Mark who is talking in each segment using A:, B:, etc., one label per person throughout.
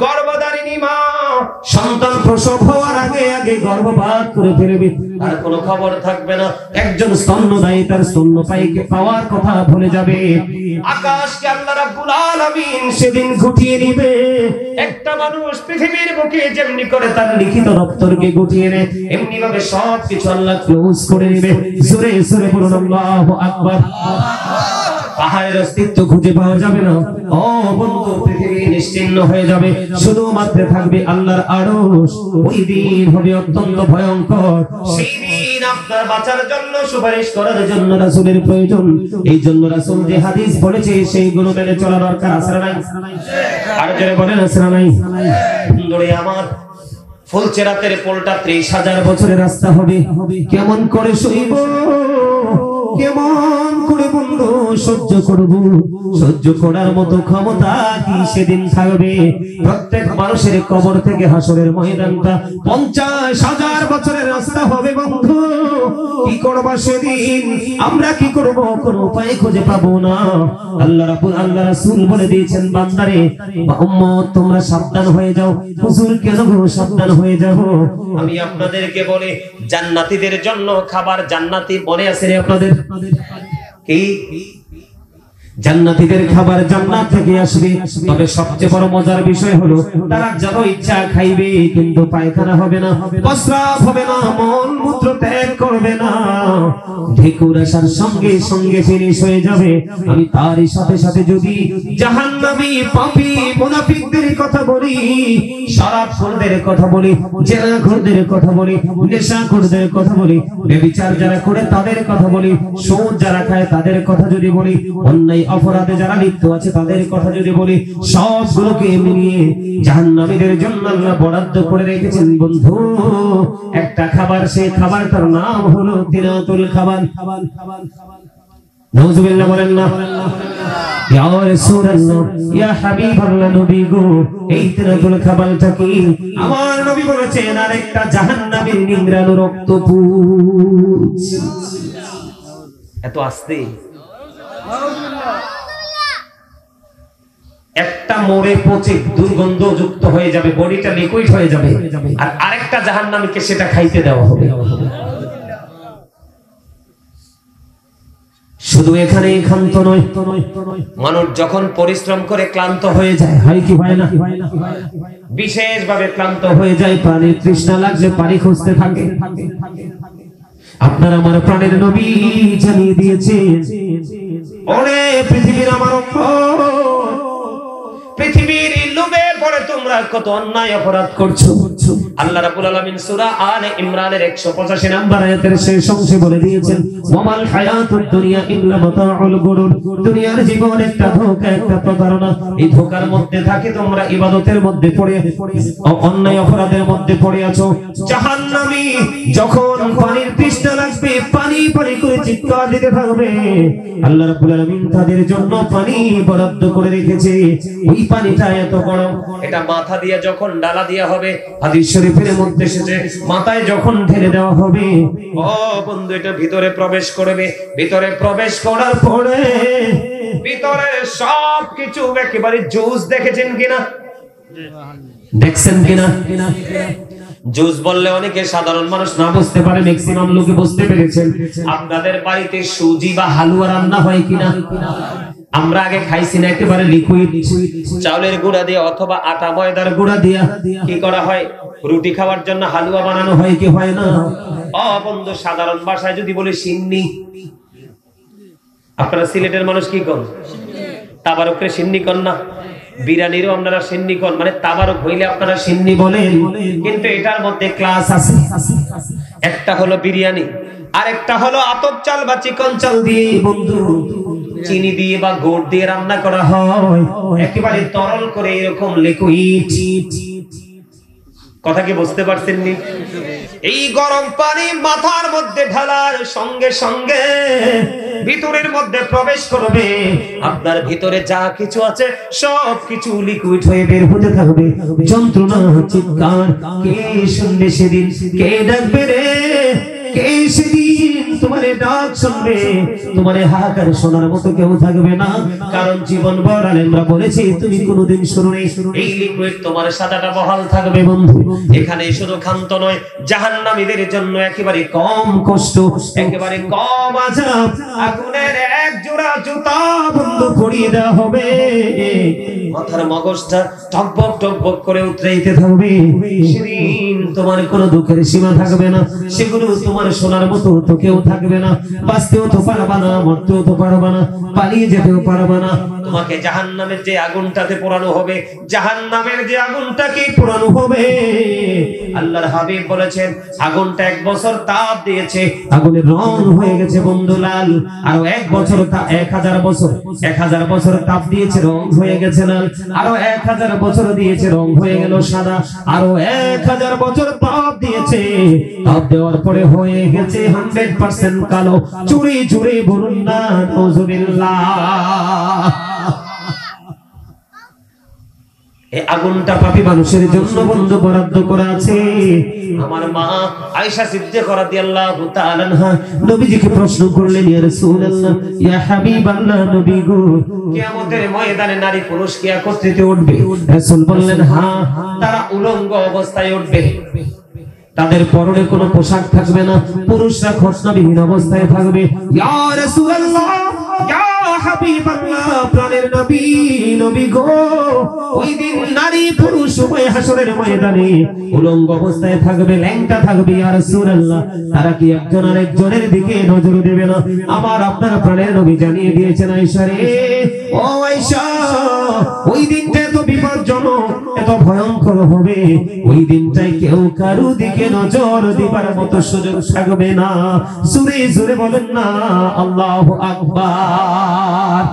A: গর্ভধারিণী মা সন্তান প্রসব হওয়ার আগে আগে গর্ভপাত করে ফেলবে, আর কোনো খবর থাকবে না। একজন স্তন্যদায়ী তার স্তন্যপায়ীকে পাওয়ার কথা ভুলে যাবে। আকাশকে আল্লাহ রাব্বুল আলামিন সেদিন গুটিয়ে দিবে। একটা মানুষ পৃথিবীর বুকে যেমনি করে তার লিখিত দপ্তরকে গুটিয়ে নেয়, এমনি ভাবে সবকিছু আল্লাহ ক্লোজ করে নেবে। জোরে জোরে বলুন আল্লাহু আকবার। পাহাড়ের অস্তিত্ব খুঁজে পাওয়া যাবে না। ও বন্ধু, পৃথিবী নিশ্চিহ্ন হয়ে যাবে, শুধুমাত্র থাকবে আল্লাহর আরশ। ওই দিন হবে অত্যন্ত ভয়ঙ্কর। সেই দিন আপনার বাঁচার জন্য, সুপারিশ করার জন্য রাসূলের প্রয়োজন। এই জন্য রাসূল যে হাদিস বলেছে সেইগুলো মেনে চলা দরকার। আছে না নাই? আর জোরে বলেন আছে না নাই? বন্ধুরে আমার, ফুলচেরাতের পোলটা 30,000 বছরের রাস্তা হবে। কেমন করে সইব, কেমন করে বন্ধু সহ্য করব? সহ্য করার মতো ক্ষমতা কি সেদিন থাকবে? প্রত্যেক মানুষের কবর থেকে হাসরের ময়দানটা 50,000 বছরের রাস্তা হবে বন্ধু। কি করব সেদিন? আমরা কি করব? কোনো উপায় খুঁজে পাবো না। আল্লাহ রাসূল বলে দিয়েছেন, বান্দারে বা উম্মত তোমরা সাবধান হয়ে যাও। হুজুর কেন গো সাবধান হয়ে যাও? আমি আপনাদেরকে বলি, জান্নাতীদের জন্য খাবার জান্নাতি মনে আছে রে আপনাদের? কি জান্নাতীদের খাবার জান্নাত থেকে আসবে। তবে সবচেয়ে বড় মজার বিষয় হলো তারা যত ইচ্ছা খাইবে, কিন্তু পায়খানা হবে না, প্রস্রাব হবে না, মল মূত্র ত্যাগ করবে না। ঢেকুর আসার সঙ্গে সঙ্গে ফিনিশ হয়ে যাবে। আমি তারই সাথে সাথে যদি জাহান্নামী পাপী মুনাফিকদের কথা বলি, শরাবখোরদের কথা বলি, জেনাখোরদের কথা বলি, নেশাখোরদের কথা বলি, ব্যভিচার যারা করে তাদের কথা বলি, সুদ যারা খায় তাদের কথা যদি বলি, অন্যায় অপরাধে যারা লিপ্ত আছে তাদের কথা যদি বলি, সবগুলোকে মিলিয়ে জাহান্নামীদের জন্য আল্লাহ বরাদ্দ করে রেখেছেন বন্ধু একটা খাবার। সেই খাবারটার নাম হলো তিনাতুল খাবার। নাউযুবিল্লাহ বলেন না? ইয়া রাসূলুল্লাহ, ইয়া হাবিবাল্লাহ, নবী গো, এই তিনাতুল খাবারটা কি? আমার নবী বলেছেন আরেকটা জাহান্নামীর নিংড়ানো রক্তপুঞ্জ। এত আস্তে একটা মরে পচে দুর্গন্ধযুক্ত হয়ে যাবে, বডিটা লিকুইড হয়ে যাবে, আর আরেকটা জাহান্নামীকে সেটা খাইতে দেওয়া হবে। শুধু এখানে ক্ষান্ত নয়, মানুষ যখন পরিশ্রম করে ক্লান্ত হয়ে যায়, হয় কি হয় না? বিশেষভাবে ক্লান্ত হয়ে যায়, পানির তৃষ্ণা লাগলে পানি খুঁজতে থাকে। আপনার আমার প্রাণের নবী জানিয়ে দিয়েছেন, ওরে পৃথিবীর আমার পৃথিবীর লোভে পড়ে তোমরা কত অন্যায় অপরাধ করছো। আল্লাহ রাব্বুল আলামিন সূরা আলে ইমরানের 185 নম্বর আয়াতের শেষ অংশে বলে দিয়েছেন, ওয়ামাল হায়াতুদ দুনিয়া ইল্লা মাতাউল গুরুর। দুনিয়ার জীবন একটা ধোঁকা, একটা প্রতারণা। এই ধোঁকার মধ্যে থাকে তোমরা ইবাদতের মধ্যে পড়ে, অন্যায় অপরাধের মধ্যে পড়ে আছো। জাহান্নামী যখন পানির তৃষ্ণা লাগবে, পানি পানি করে চিৎকার দিতে থাকবে, আল্লাহ রাব্বুল আলামিন তাদের জন্য পানি বরাদ্দ করে রেখেছে। ওই পানিটা এত গরম, এটা মাথা দিয়ে যখন ডালা দেয়া হবে, হাদিস শরীফের মধ্যে এসেছে, মাথায় যখন ঢেলে দেওয়া হবে, ও বন্ধু, এটা ভিতরে প্রবেশ করবে। ভিতরে প্রবেশ করার পরে ভিতরে সবকিছু একেবারে জুস। দেখেছেন কিনা? দেখছেন কিনা? জুস বললে অনেকে সাধারণ মানুষ না বুঝতে পারে, ম্যাক্সিমাম লোকে বুঝতে পেরেছেন। আপনাদের বাড়িতে সুজি বা হালুয়া রান্না হয় কিনা? আমরা আগে খাইছি না একেবারে লিকুইড চাউলের গুঁড়া দিয়ে অথবা আটা ময়দার গুঁড়া দিয়ে কি করা হয়? রুটি খাওয়ার জন্য হালুয়া বানানো হয় কি হয় না? ও বন্ধু, সাধারণ ভাষায় যদি বলি সিন্নি। আপনারা সিলেটের মানুষ কি কন? তাবারুকরে সিন্নি কন না? বিরিয়ানিরও আপনারা সিন্নি কন, মানে তাবারুক হইলে আপনারা সিন্নি বলেন। কিন্তু এটার মধ্যে ক্লাস আছে। একটা হলো বিরিয়ানি, আর একটা হলো আতপ চাল বা চিকন চাল দিয়ে বন্ধু চিনি দিয়ে বা গুড় দিয়ে রান্না করা হয়, একেবারে তরল করে, এরকম লিকুইড। কথা কি বুঝতে পারছেন নি? এই গরম পানি মাথার মধ্যে ঢালার সঙ্গে সঙ্গে ভিতরের মধ্যে প্রবেশ করবে। আপনার ভিতরে যা কিছু আছে সব কিছু লিকুইড হয়ে বের হতে থাকবে। যন্ত্রণা, চিৎকার কে শুনবে সেদিন? কে ডাকবে রে? কে সেদিন তোমারে ডাক শুনবে, তোমারে হাহাকার শোনার মতো কেউ থাকবে না। কারণ জীবন ভর আলেমরা বলেছে তুমি কোনোদিন শুনোনি, এই লিকুইড তোমার সাদাটা বহাল থাকবে বন্ধু। এখানে শুধু ক্ষান্ত নয়, জাহান্নামীদের জন্য একেবারে কম কষ্ট, একেবারে কম আযাব, আগুনের এক জোড়া জুতা বন্ধু পরিয়ে দেওয়া হবে। মাথার মগজটা টকবক টকবক করে উতরাইতে থাকবে। সেদিন তোমার কোনো দুঃখের সীমা থাকবে না, সেগুলো তোমার শোনার মতো তো কেউ থাকবে না। বাঁচতেও তো পারবা না, মরতেও তো পারবা না, পালিয়ে যেতেও পারবা না। তোমাকে জাহান্নামের যে আগুনটাতে পোড়ানো হবে, জাহান্নামের যে আগুনটাকে পোড়ানো হবে, আল্লাহর হাবিব বলেছেন আগুনটা 1 বছর তাপ দিয়েছে, আগুনের রং হয়ে গেছে বন্ধু লাল। আর 1 বছর 1000 বছর 1000 বছর তাপ দিয়েছে, রং হয়ে গেছে লাল। আরো 1000 বছর দিয়েছে, রং হয়ে গেল সাদা। আরো 1000 বছর তাপ দিয়েছে, তাপ দেওয়ার পরে হয়ে গেছে 100% কালো। চুরি চুরি বলুন না নাউজুবিল্লাহ। এই আগুনটা পাপী মানুষের জন্য বন্ধু বরাদ্দ করা আছে। আমার মা আয়েশা সিদ্দিকা রাদিয়াল্লাহু তাআলা আনহা নবীজিকে প্রশ্ন করলেন, ইয়া রাসূলুল্লাহ, ইয়া হাবিবাল্লাহ, নবী গো, কিয়ামতের ময়দানে নারী পুরুষ কি একত্রিত উঠবে? রাসূল বললেন, হ্যাঁ, তারা উলঙ্গ অবস্থায় উঠবে, তাদের পরনে কোনো পোশাক থাকবে না, পুরুষরা খৎনাবিহীন অবস্থায় থাকবে। ইয়া রাসূলুল্লাহ, ইয়া হাবিবাল্লাহ, প্রাণের নবী, নবী গো, ওই দিন নারী পুরুষ উভয় হাসরের ময়দানে উলঙ্গ অবস্থায় থাকবে, ল্যাংটা থাকবে। ইয়া রাসূলুল্লাহ, তারা কি একজন আরেকজনের দিকে নজর দেবে না? আমার আপনার প্রাণের নবী জানিয়ে দিয়েছেন, আয়েশা রে, ও আয়েশা, ওই দিনটা এত বিপজ্জনক, এত ভয়ঙ্কর হবে, ওই দিনটাই কেউ কারো দিকে নজর দিবার মতো সুযোগ থাকবে না। জোরে জোরে বলেন না আল্লাহু আকবার।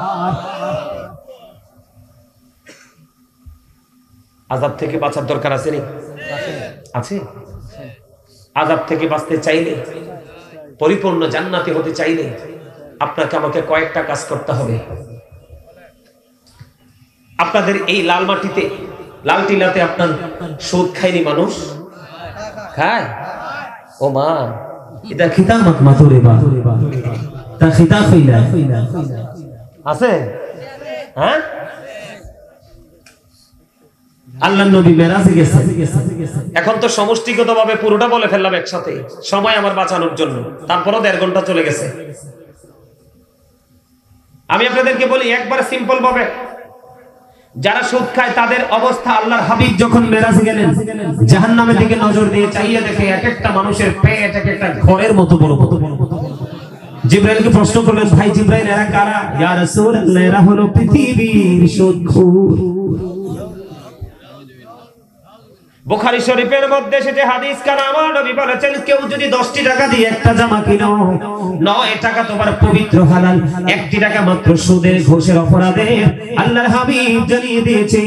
A: আযাব থেকে বাঁচার দরকার আছে নি? আছে। আযাব থেকে বাঁচতে চাইলে, পরিপূর্ণ জান্নাতি হতে চাইলে আপনাকে আমাকে কয়েকটা কাজ করতে হবে। আপনাদের এই লাল মাটিতে, লাল টিলাতে আপনার সুদ খায়নি মানুষ? খায়? ও মা, এটা খিতামাত মাতুরে বা তা খিতা কইলা আছে? হ্যাঁ, আল্লাহর নবী মেরাজে গেছে। এখন তো সমষ্টিগতভাবে পুরোটা বলে ফেললাম একসাথে, সময় আমার বাঁচানোর জন্য, তারপরও 1.5 ঘন্টা চলে গেছে। আমি আপনাদেরকে বলি একবার সিম্পল ভাবে, যারা সুদ খায় তাদের অবস্থা, আল্লাহর হাবিব যখন মেরাজে গেলেন, জাহান্নামের দিকে নজর দিয়ে চাইয়ে দেখে এক একটা মানুষের পেট এক একটা ঘরের মতো বড় বড়। জিবরাইলকে প্রশ্ন করলেন, ভাই জিবরাইল, এরা কারা? ইয়া রাসূলুল্লাহ, এরা হলো পৃথিবীর সুদখোর। বুখারী শরীফের মধ্যে সেটা হাদিস কানা, আমার নবী বলেছেন, কেউ যদি 10টি টাকা দিয়ে একটা জামা কিনো, 9 টাকা তোমার পবিত্র হালাল, 1টি টাকা মাত্র সুদের ঘোষের অপরাধে আল্লাহর হাবিব জানিয়ে দিয়েছে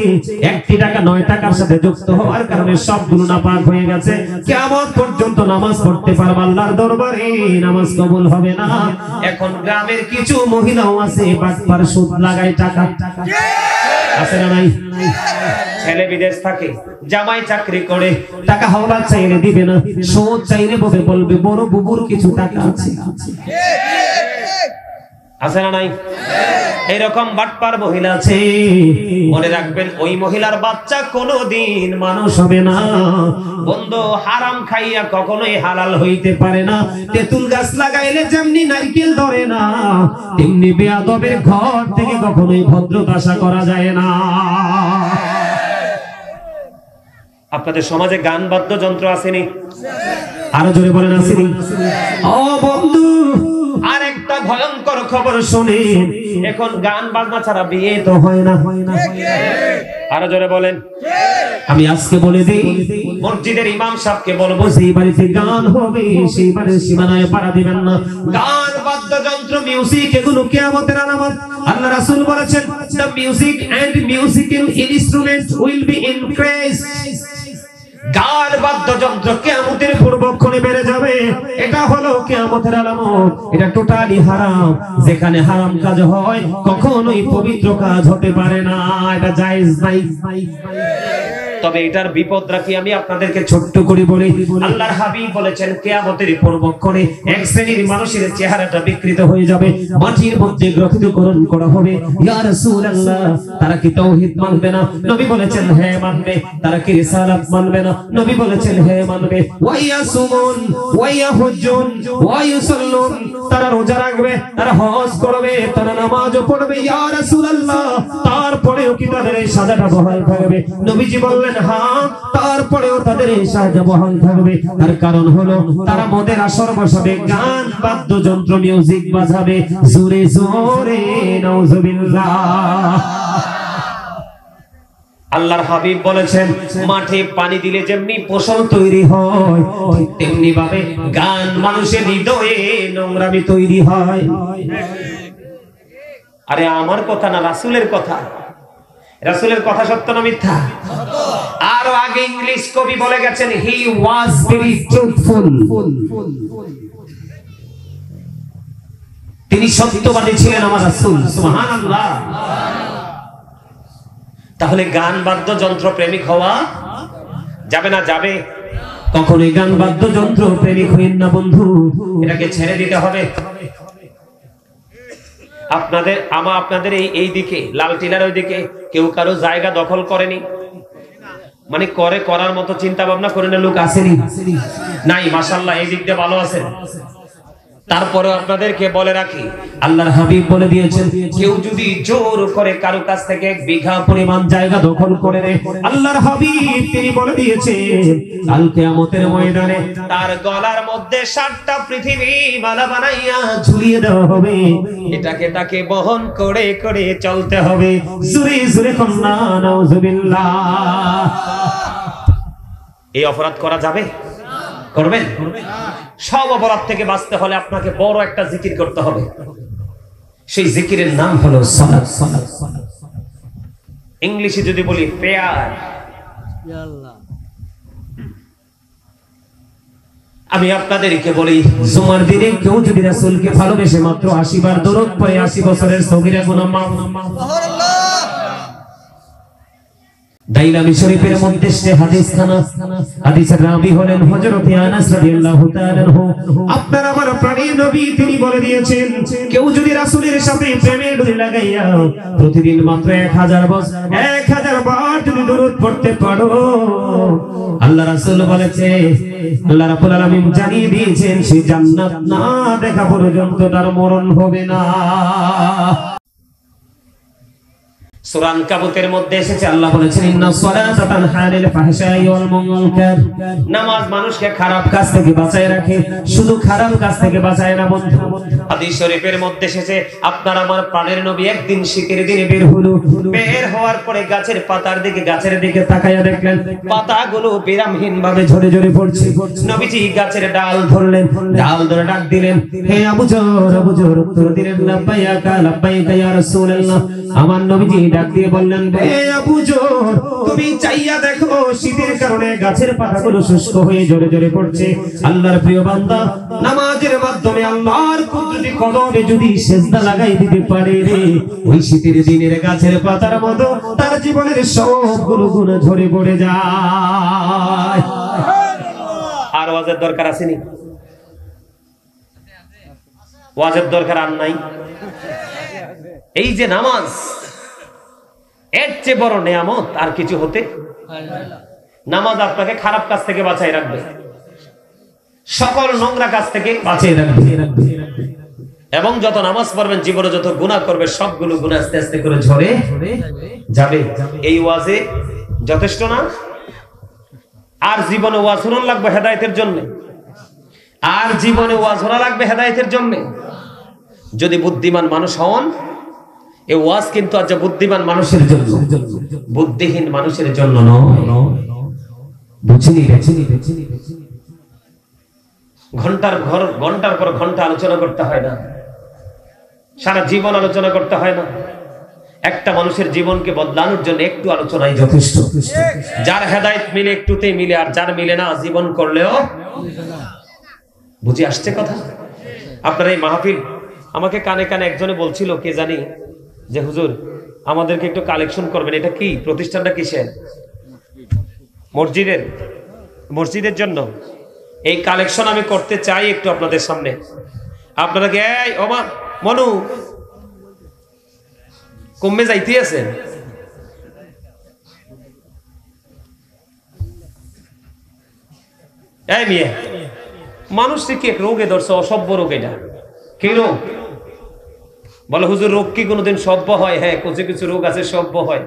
A: 1টি টাকা 9 টাকার সাথে যুক্ত হওয়ার কারণে সবগুলো নাপাক হয়ে গেছে। কিয়ামত পর্যন্ত নামাজ পড়তে পারবে, আল্লাহর দরবারে নামাজ কবুল হবে না। এখন গ্রামের কিছু মহিলাও আছে বাটপার, সুদ লাগায় টাকা, আছে না নাই? ছেলে বিদেশ থাকে, জামাই চাকরি করে, টাকা হাওলাত চাইলে দিবে না, সুদ চাইলে বলবে বড় বুবুর কিছু টাকা আছে। আছে না নাই? এরকম বাটপার মহিলা আছে। মনে রাখবেন, ওই মহিলার বাচ্চা কোনোদিন মানুষ হবে না। বন্ধু, হারাম খাইয়া কখনোই হালাল হইতে পারে না। তেঁতুল গাছ লাগাইলে যেমনি নারকেল ধরে না, তেমনি বেয়াদবের ঘর থেকে কখনোই ভদ্রতা আশা করা যায় না। আপনাদের সমাজে গান বাদ্যযন্ত্র আসেনি? আরো জোরে বলেন, আসেনি? ও বন্ধু, আরেকটা ভয়ঙ্কর খবর শুনেন, এখন গান বাজনা ছাড়া বিয়ে তো হয় না। আরো জোরে বলেন। আমি আজকে বলে দিই, মসজিদের ইমাম সাহেবকে বলবো, সেই বাড়িতে গান হবে সেই বাড়ির সীমানায় পাড়া দিবেন না। গান বাদ্যযন্ত্র, মিউজিক, এগুলো কিয়ামতের আলামত। আল্লাহ রাসূল বলেছেন, the music and musical instruments will be increased. গান বাদ্যযন্ত্র কিয়ামতের পূর্বক্ষণে বেড়ে যাবে। এটা হলো কিয়ামতের আলামত। এটা টোটালি হারাম। যেখানে হারাম কাজ হয় কখনোই পবিত্র কাজ হতে পারে না, এটা জায়েজ নাই। তবে এটার বিপদটা কি আমি আপনাদেরকে ছোট্ট করে বলি। আল্লাহর হাবিব বলেছেন কিয়ামতের পূর্বক্ষণে এক শ্রেণীর মানুষের চেহারাটা বিকৃত হয়ে যাবে, মাটির মধ্যে গ্রথিতকরণ করা হবে। ইয়া রাসূলুল্লাহ, তারা কি তাওহীদ মানবে না? নবী বলেছেন হ্যাঁ মানবে। তারা কি রিসালাত মানবে না? নবী বলেছেন হ্যাঁ মানবে। ওয়া ইয়াসুমুন ওয়া ইয়াহুজ্জুন ওয়া ইউসাল্লুন, তারা রোজা রাখবে, তারা হজ করবে, তারা নামাজও পড়বে। ইয়া রাসূলুল্লাহ, তারপরেও কি তাদের এই সাজাটা বহাল থাকবে? নবীজি বললেন হ্যাঁ, তারপরেও তাদের এই সাজা বহাল থাকবে। তার কারণ হলো তারা মদের আসর বসাবে, গান বাদ্যযন্ত্র মিউজিক বাজাবে, জোরে জোরে নাউজুবিল্লাহ। আল্লাহর হাবিব বলেছেন মাঠে পানি দিলে যেমনি ফসল তৈরি হয়, ঠিক তেমনি ভাবে গান মানুষের হৃদয়ে নোংরামি তৈরি হয়। আরে আমার কথা না, রাসূলের কথা। রাসূলের কথা সত্য না মিথ্যা? আরো আগে ইংলিশ কবি বলে গেছেন হি ওয়াজ ভেরি ট্রুথফুল, তিনি সত্যবাদী ছিলেন আমার রাসূল। সুবহানাল্লাহ। তাহলে গান বাদ্যযন্ত্র প্রেমিক হওয়া যাবে না? যাবে। কখনোই গান বাদ্যযন্ত্র প্রেমিক হইন না বন্ধু, এটাকে ছেড়ে দিতে হবে। আপনাদের এই দিকে লাল টিলার ওই দিকে কেউ কারো জায়গা দখল করেনি, মানে করার মতো চিন্তা ভাবনা করে না লোক আসেনি? নাই, মাশাআল্লাহ, এই দিক দিয়ে ভালো আছে। তারপরে আপনাদেরকে বলে রাখি, আল্লাহর হাবিব বলে দিয়েছেন কেউ যদি জোর করে কারো কাছ থেকে 1 বিঘা পরিমাণ জায়গা দখল করে নেয়, আল্লাহর হাবিব তিনি বলে দিয়েছেন কাল কিয়ামতের ময়দানে তার গলার মধ্যে 7টা পৃথিবী মালা বানাইয়া ঝুলিয়ে দেওয়া হবে। এটাকে তাকে বহন করে করে চলতে হবে। জোরে জোরে কন্না নাউজুবিল্লাহ। এই অপরাধ করা যাবে? করবেন? সব অপরাধ থেকে বাঁচতে হলে আপনাকে বড় একটা জিকির করতে হবে। সেই জিকিরের নাম হলো সালাত। ইংলিশে যদি বলি প্রেয়ার। আমি আপনাদেরকে বলি জুমার দিনে কেউ যদি রাসূলকে ভালোবেসে মাত্র 80 বার দরুদ পড়ে 80 বছরের সগীরা গুনাহ মাফ। সুবহানাল্লাহ। দাইলামি শরীফের মধ্যে সে হাদিস খানা, হাদিসের রাবী হলেন হযরত আনাস রাদিয়াল্লাহু তাআলা আনহু। আপনার আমার প্রাণের নবী তিনি বলে দিয়েছেন কেউ যদি রাসূলের সাথে প্রেমে ডুবে লাগাইয়া প্রতিদিন মাত্র 1000 বার যদি দরুদ পড়তে পারো, আল্লাহ রাসূল বলেছে আল্লাহ রাব্বুল আলামিন জানিয়ে দিয়েছেন সে জান্নাত না দেখা পর্যন্ত তার মরণ হবে না। সূরা আনকাবুতের মধ্যে এসেছে আল্লাহ বলেছেন ইন্নাস সালাতা তানহা আনিল ফাহশাই ওয়াল মুনকার, নামাজ মানুষকে খারাপ কাজ থেকে বাঁচায় রাখে, শুধু খারাপ কাজ থেকে বাঁচায় না বন্ধু। হাদিস শরীফের মধ্যে এসেছে আপনার আমার প্রাণের নবী একদিন শীতের দিনে বের হলো, বের হওয়ার পরে গাছের দিকে তাকায়া দেখলেন পাতাগুলো বিরামহীন ভাবে ঝরে ঝরে পড়ছে। নবীজি গাছের ডাল ধরলেন, ডাল ধরে ডাক দিলেন হে আবু জর, উত্তর দিলেন লাব্বাইকা ইয়া রাসূলুল্লাহ। আমার নবীজি ডাক দিয়ে বললেন হে আবু জর, তুমি চাইয়া দেখো শীতের কারণে গাছের পাতাগুলো শুষ্ক হয়ে ঝরে ঝরে পড়ছে। আল্লাহর প্রিয় বান্দা নামাজের মাধ্যমে আল্লাহর কুদরতি কদমে যদি সিজদা লাগাই দিতে পারে রে, ওই শীতের দিনের গাছের পাতার মতো তার জীবনের সবগুলো গুনাহ ঝরে পড়ে যায়। আর ওয়াজের দরকার আসেনি? ওয়াজের দরকার আর নাই? এই যে নামাজ, এর চেয়ে বড় নিয়ামত আর কিছু হতে। নামাজ আপনাকে খারাপ কাজ থেকে বাঁচায় রাখবে, সকল নোংরা কাজ থেকে বাঁচিয়ে রাখবে, এবং যত নামাজ পড়বেন জীবনে যত গুনাহ করবে সবগুলো গুনাহ আস্তে আস্তে করে ঝরে যাবে। এই ওয়াজে যথেষ্ট না? আর জীবনে ওয়াজ শোনা লাগবে হেদায়েতের জন্য, আর জীবনে ওয়াজ শোনা লাগবে হেদায়েতের জন্য। যদি বুদ্ধিমান মানুষ হন, এই ওয়াজ কিন্তু আজ বুদ্ধিমান মানুষের জন্য, বুদ্ধিহীন মানুষের জন্য নয়। বুঝিনি? ঘন্টার পর ঘন্টা আলোচনা করতে হয় না, সারা জীবন আলোচনা করতে হয় না। একটা মানুষের জীবনকে বদলানোর জন্য একটু আলোচনাই যথেষ্ট। যার হেদায়েত মিলে একটুতেই মিলে, আর যার মিলে না জীবন করলেও। বুঝে আসছে কথা? আপনার এই মাহফিল, আমাকে কানে কানে একজনে বলছিল, কে জানি, যে হুজুর আমাদেরকে একটু কালেকশন করবেন। এটা কি প্রতিষ্ঠানটা কিসের? মসজিদের জন্য এই কালেকশন আমি করতে চাই একটু আপনাদের সামনে। আপনারা কি এই ওমা মনু কমে যাইতে আছেন? এই মিয়া মানুষটি কি এক রোগে ধরছে, অসভ্য রোগ। এটা কি রোগ? বলে হুজুর রোগ কি কোনোদিন সভ্য হয়? হ্যাঁ, কিছু কিছু রোগ আছে সভ্য হয়,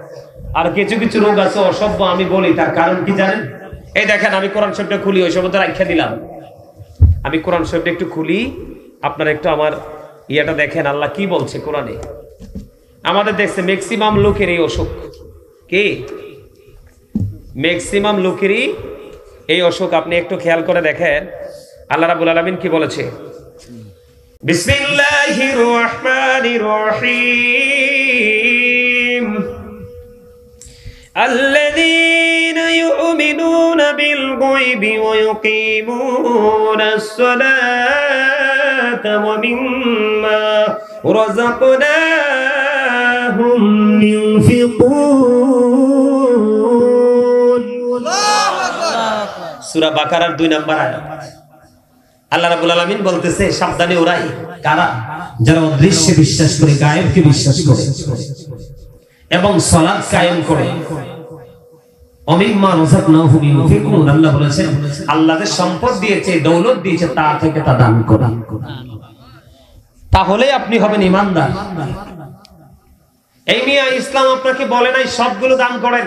A: আর কিছু কিছু রোগ আছে অসভ্য। আমি বলি তার কারণ কি জানেন? এই দেখেন, আমি কোরআন শরীফটা খুলি, ওই সময় রাখা দিলাম। আমি কোরআন শরীফটা একটু খুলি, আপনারা একটু আমার ইয়াটা দেখেন, আল্লাহ কি বলছে কোরআনে। আমাদের দেখছে ম্যাক্সিমাম লোকের এই অসুখ। কি? ম্যাক্সিমাম লোকেরই এই অসুখ। আপনি একটু খেয়াল করে দেখেন আল্লাহ রাব্বুল আলামিন কি বলেছে। বিসমিল্লাহির রহমানির রহিম। আল্লাযীনা ইউমিনুনা বিল গায়বি ওয়া ইউকিমুনাস সালাতা ওয়া মিম্মা রাযাকনাহুম ইউনফিকুন। সূরা বাকারার 2 নম্বর আয়াত। আল্লাহ রাব্বুল আলামিন বলতেছে, সাবধানে ওরাই কারা? যারা অদৃশ্যে বিশ্বাস করে, গায়েবকে বিশ্বাস করে এবং সালাত কায়েম করে। অমিম্মা রাযাকনাহুম ইউনফিকুন। আল্লাহ বলেছেন, আল্লাহ যে সম্পদ দিয়েছে, দৌলত দিয়েছে, তা থেকে তা দান করা। তাহলে আপনি হবেন ঈমানদার। এই মিয়া ইসলাম আপনাকে বলে নাই সবগুলো দান করেন,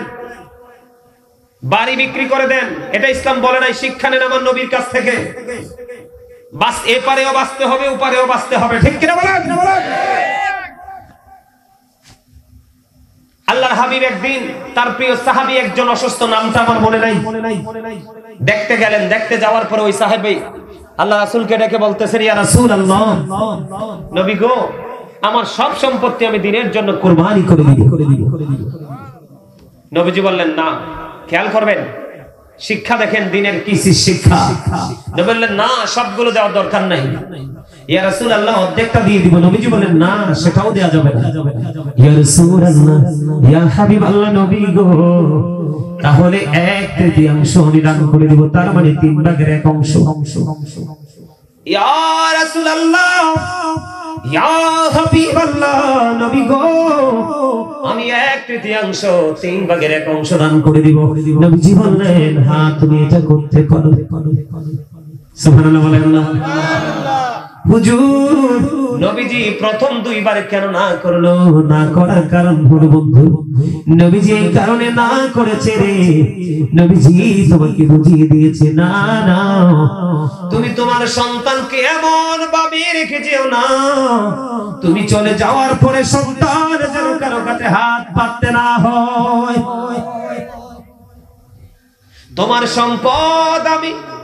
A: বাড়ি বিক্রি করে দেন। এটা ইসলাম বলে নাই। শিক্ষা নেন আমার নবীর কাছ থেকে। বাস এপারেও বাঁচতে হবে, ওপারেও বাঁচতে হবে। ঠিক কিনা বলেন? আল্লাহর হাবিব একদিন, তার প্রিয় সাহাবী একজন অসুস্থ, নামটা আমার মনে নাই, দেখতে গেলেন। দেখতে যাওয়ার পরে ওই সাহাবী আল্লাহ রাসূলকে ডেকে বলতেছেন, ইয়া রাসূলুল্লাহ, নবী গো, আমার সব সম্পত্তি আমি দ্বীনের জন্য কুরবানি করে দিব। নবীজি বললেন, না, খেয়াল করবেন, শিক্ষা দেখেন দ্বীনের কি শিক্ষা। নবী বললেন, না, সবগুলো দেওয়ার দরকার নাই। ইয়া রাসূলুল্লাহ, অর্ধেকটা দিয়ে দিব। নবীজি বললেন, না, সেটাও দেয়া যাবে না। ইয়া রাসূলুল্লাহ, ইয়া হাবিবাল্লাহ, নবী গো, তাহলে 1/3 আমি দান করে দিব, তার মানে 3/1 অংশ। ইয়া রাসূলুল্লাহ, ইয়া হাবিবাল্লাহ, নবী গো, আমি 1/3 3/1 অংশ দান করে দিব। নবীজি বললেন, হ্যাঁ, তুমি এটা করতে পারো। সুবহানাল্লাহ বলেন না? হুজুর, নবীজি প্রথম 2 বারে কেন না করলো? না করার কারণ হলো, বন্ধু, নবীজি এই কারণে না করেছে রে, নবীজি তোমাকে বুঝিয়ে দিয়েছে, না না, তুমি তোমার সন্তানকে এমন ভাবে রেখে যেও না, তুমি চলে যাওয়ার পরে সন্তান যেন কারো কাছে হাত পাততে না হয়। তোমার সম্পদ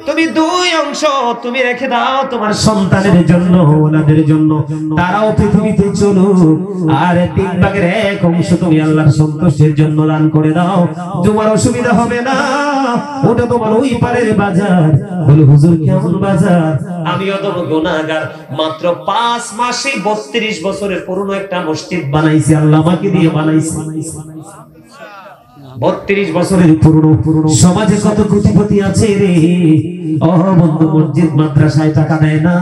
A: তুমি 2 অংশ তুমি রেখে দাও তোমার সন্তানের জন্য, ওনাদের জন্য, তারাও পৃথিবীতে চলুক। আর 3/1 অংশ তুমি আল্লাহর সন্তুষ্টির জন্য দান করে দাও। তোমার অসুবিধা হবে না, ওটা তোমার ওই পারের বাজার। বলে, হুজুর কেমন বাজার? আমিও তো গুনাহগার, মাত্র 5 মাসে 32 বছরের পুরনো একটা মসজিদ বানাইছি, আল্লাহ আমাকে দিয়ে বানাইছি। 32 বছরের পুরনো। সমাজে কত কোটিপতি আছে রে, ও বন্ধু, মসজিদ মাদ্রাসায় টাকা দেয় না।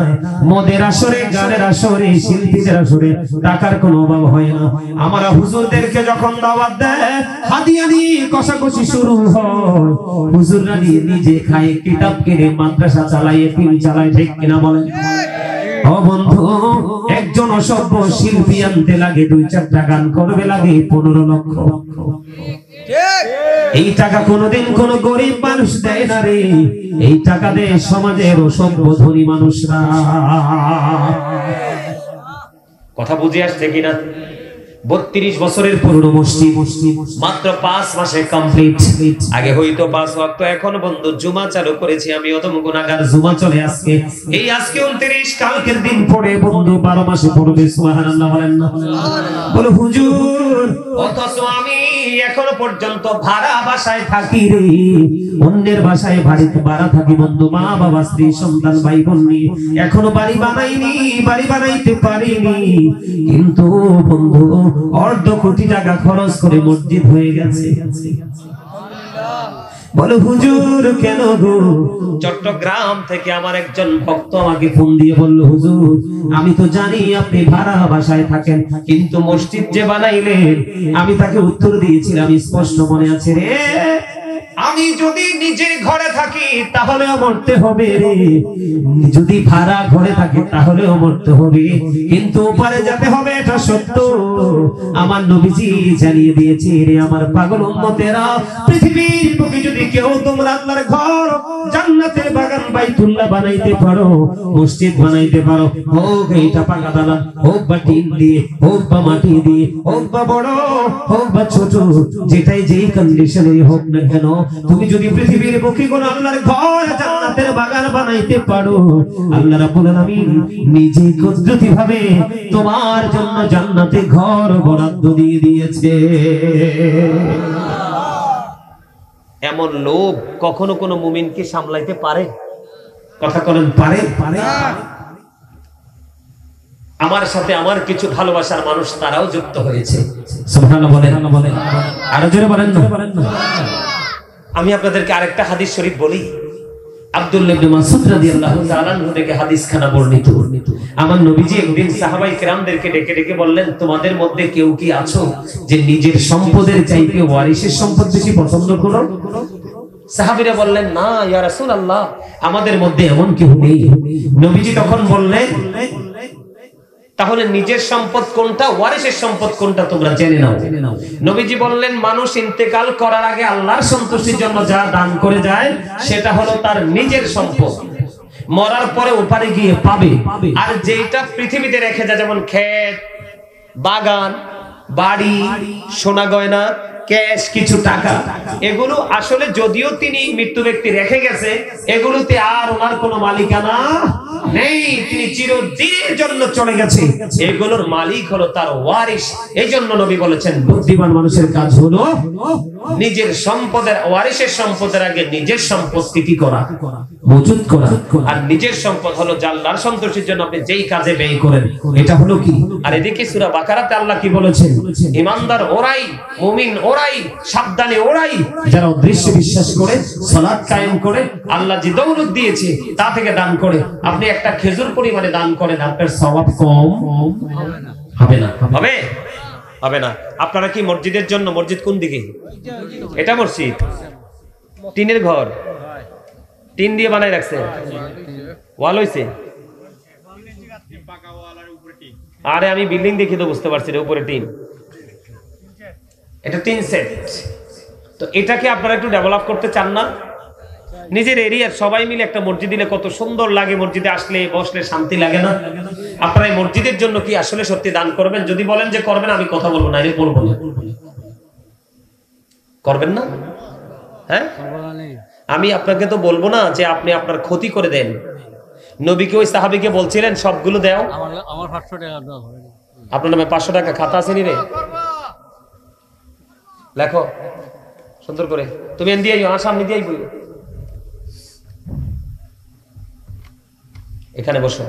A: মদের আসরে, গানের আসরে, শিল্পীদের আসরে টাকার কোনো অভাব হয় না। আমরা হুজুরদেরকে যখন দাওয়াত দেয়, হাদিয়া দিয়ে কষাকষি শুরু হয়। হুজুররা নিজে খায়, কিতাব কিনে মাদ্রাসা চালায়, এতিম চালায়। ঠিক কিনা বলেন? ও বন্ধু, একজন অসভ্য শিল্পী আনতে লাগে 2-4টা গান করবে লাগে 15 লক্ষ। এই টাকা কোনদিন কোন গরিব মানুষ দেয় না রে, এই টাকা দেয় সমাজের অসভ্য ধনী মানুষরা। কথা বুঝে আসছে কিনা? 32 বছরের পুরনো মসজিদ মাত্র 5 মাসে কমপ্লিট। আগে হয়তো 5 ওয়াক্ত, এখন বন্ধু জুমা চালু করেছি আমি, অত গুনাহগার জুমা চলে আজকে, এই আজকে 29, কালকের দিন পড়ে বন্ধু 12 মাসে পড়বে। সুবহানাল্লাহ বলেন না? বলো হুজুর, অথচ আমি এখনো পর্যন্ত ভাড়া বাসায় থাকি রে, অন্যের বাসায় ভাড়া থাকি বন্ধু, মা বাবা স্ত্রী সন্তান ভাই বোন নিয়ে এখনো বাড়ি বানাইনি, বাড়ি বানাইতে পারিনি, কিন্তু বন্ধু অর্ধ কোটি টাকা খরচ করে মসজিদ হয়ে গেছে। বলো হুজুর কেন গো? চট্টগ্রাম থেকে আমার একজন ভক্ত আমাকে ফোন দিয়ে বলল, হুজুর আমি তো জানি আপনি ভাড়া বাসায় থাকেন, কিন্তু মসজিদ যে বানাইলেন, আমি তাকে উত্তর দিয়েছিলাম, স্পষ্ট মনে আছে রে, আমি যদি নিজের ঘরে থাকি তাহলেও মরতে হবে রে, যদি ভাড়া ঘরে থাকি তাহলেও মরতে হবে, কিন্তু ওপারে যেতে হবে, এটা সত্য। আমার নবীজি জানিয়ে দিয়েছে রে আমার পাগল উম্মতেরা, পৃথিবীর বুকে যদি কেউ তোমরা আল্লাহর ঘর, জান্নাতের বাগান বাইতুল্লাহ বানাইতে পারো, মসজিদ বানাইতে পারো, হোক এইটা পাকা দালান, হোক বা টিন দিয়ে, হোক বা মাটি দিয়ে, হোক বা বড়, হোক বা ছোট, যেটাই যেই কন্ডিশনে হোক না কেন, তুমি যদি পৃথিবীর বুকে কোন আল্লাহর ঘর, জান্নাতের বাগান বানাইতে পারো, আল্লাহ রাব্বুল আলামিন নিজে কুদরতি ভাবে তোমার জন্য জান্নাতে ঘর বরাদ্দ দিয়ে দিয়েছে। এমন লোভ কখনো কোনো মুমিনকে সামলাইতে পারে? কথা বলেন, পারে? পারে। আমার সাথে আমার কিছু ভালোবাসার মানুষ তারাও যুক্ত হয়েছে। সুবহানাল্লাহ বলেন, আরো জোরে বলেন না। আমি আপনাদেরকে আরেকটা হাদিস শরীফ বলি, আব্দুল্লাহ ইবনে মাসউদ রাদিয়াল্লাহু তাআলা আনহু থেকে হাদিসখানা বর্ণিত। আমার নবীজি একদিন সাহাবায়ে কেরামদেরকে ডেকে ডেকে বললেন, তোমাদের মধ্যে কেউ কি আছো যে নিজের সম্পদের চাইতে ওয়ারিসের সম্পদ বেশি পছন্দ করো? সাহাবীরা বললেন, না ইয়া রাসূলুল্লাহ, আমাদের মধ্যে এমন কেউ নেই। নবীজি তখন বললেন, তাহলে নিজের সম্পদ কোনটা, ওয়ারিসের সম্পদ কোনটা তোমরা জেনে নাও। নবীজি বললেন, মানুষ ইন্তেকাল করার আগে আল্লাহর সন্তুষ্টির জন্য যা দান করে যায় সেটা হলো তার নিজের সম্পদ, মরার পরে ওপারে গিয়ে পাবে। আর যেটা পৃথিবীতে রেখে যায়, যেমন ক্ষেত, বাগান, বাড়ি, সোনা গয়না, ক্যাশ, কিছু টাকা, এগুলো আসলে যদিও তিনি মৃত্যু ব্যক্তি রেখে গেছে, এগুলোতে আর ওনার কোনো মালিকানা নেই, তিনি চিরদিনের জন্য চলে গেছে, এগুলোর মালিক হলো তার ওয়ারিস। এই জন্য নবী বলেছেন, বুদ্ধিমান মানুষের কাজ হলো নিজের সম্পদের, ওয়ারিসের সম্পদের আগে নিজের সম্পত্তি কি করা, মজুদ করা। আর নিজের সম্পদ হলো আল্লাহর সন্তুষ্টির জন্য আপনি যেই কাজে ব্যয় করেন, এটা হলো কি। আর এদিকে সূরা বাকারাতে আল্লাহ কি বলেছেন, ঈমানদার ওরাই, মুমিন ওরাই, সাবধানে ওরাই যারা অদৃশ্যে বিশ্বাস করে, সালাত কায়েম করে, আল্লাহ যে দৌলত দিয়েছে তা থেকে দান করে। আপনি একটা খেজুর পরিমাণে দান করেন, আপনার সওয়াব কম হবে না? হবে না। আপনারা কি মসজিদের জন্য, মসজিদ কোন দিকে? এটা মসজিদ, টিনের ঘর, টিন দিয়ে বানাই রাখছে, ওয়াল হইছে। আরে আমি বিল্ডিং দেখে তো বুঝতে পারছি রে, উপরে টিন, এটা টিন সেট। তো এটাকে আপনারা একটু ডেভেলপ করতে চান না? নিজের এরিয়ার সবাই মিলে একটা মসজিদ দিলে কত সুন্দর লাগে, মসজিদে আসলে বসলে শান্তি লাগে না? আপনারা এই মসজিদের জন্য কি আসলে সত্যি দান করবেন? যদি বলেন যে করবেন, আমি কথা বলবো না, বলবো না, করবেন না? হ্যাঁ, আমি আপনাকে তো বলবো না যে আপনি আপনার ক্ষতি করে দেন। নবীকে ওই সাহাবীকে বলছিলেন সবগুলো দেও, আমার 500 টাকা দাও। আপনার নামে 500 টাকা খাতা আছে নি রে? লেখো সুন্দর করে, তুমি এন দিয়ে আমার সামনে দিয়ে বই, এখানে বসো।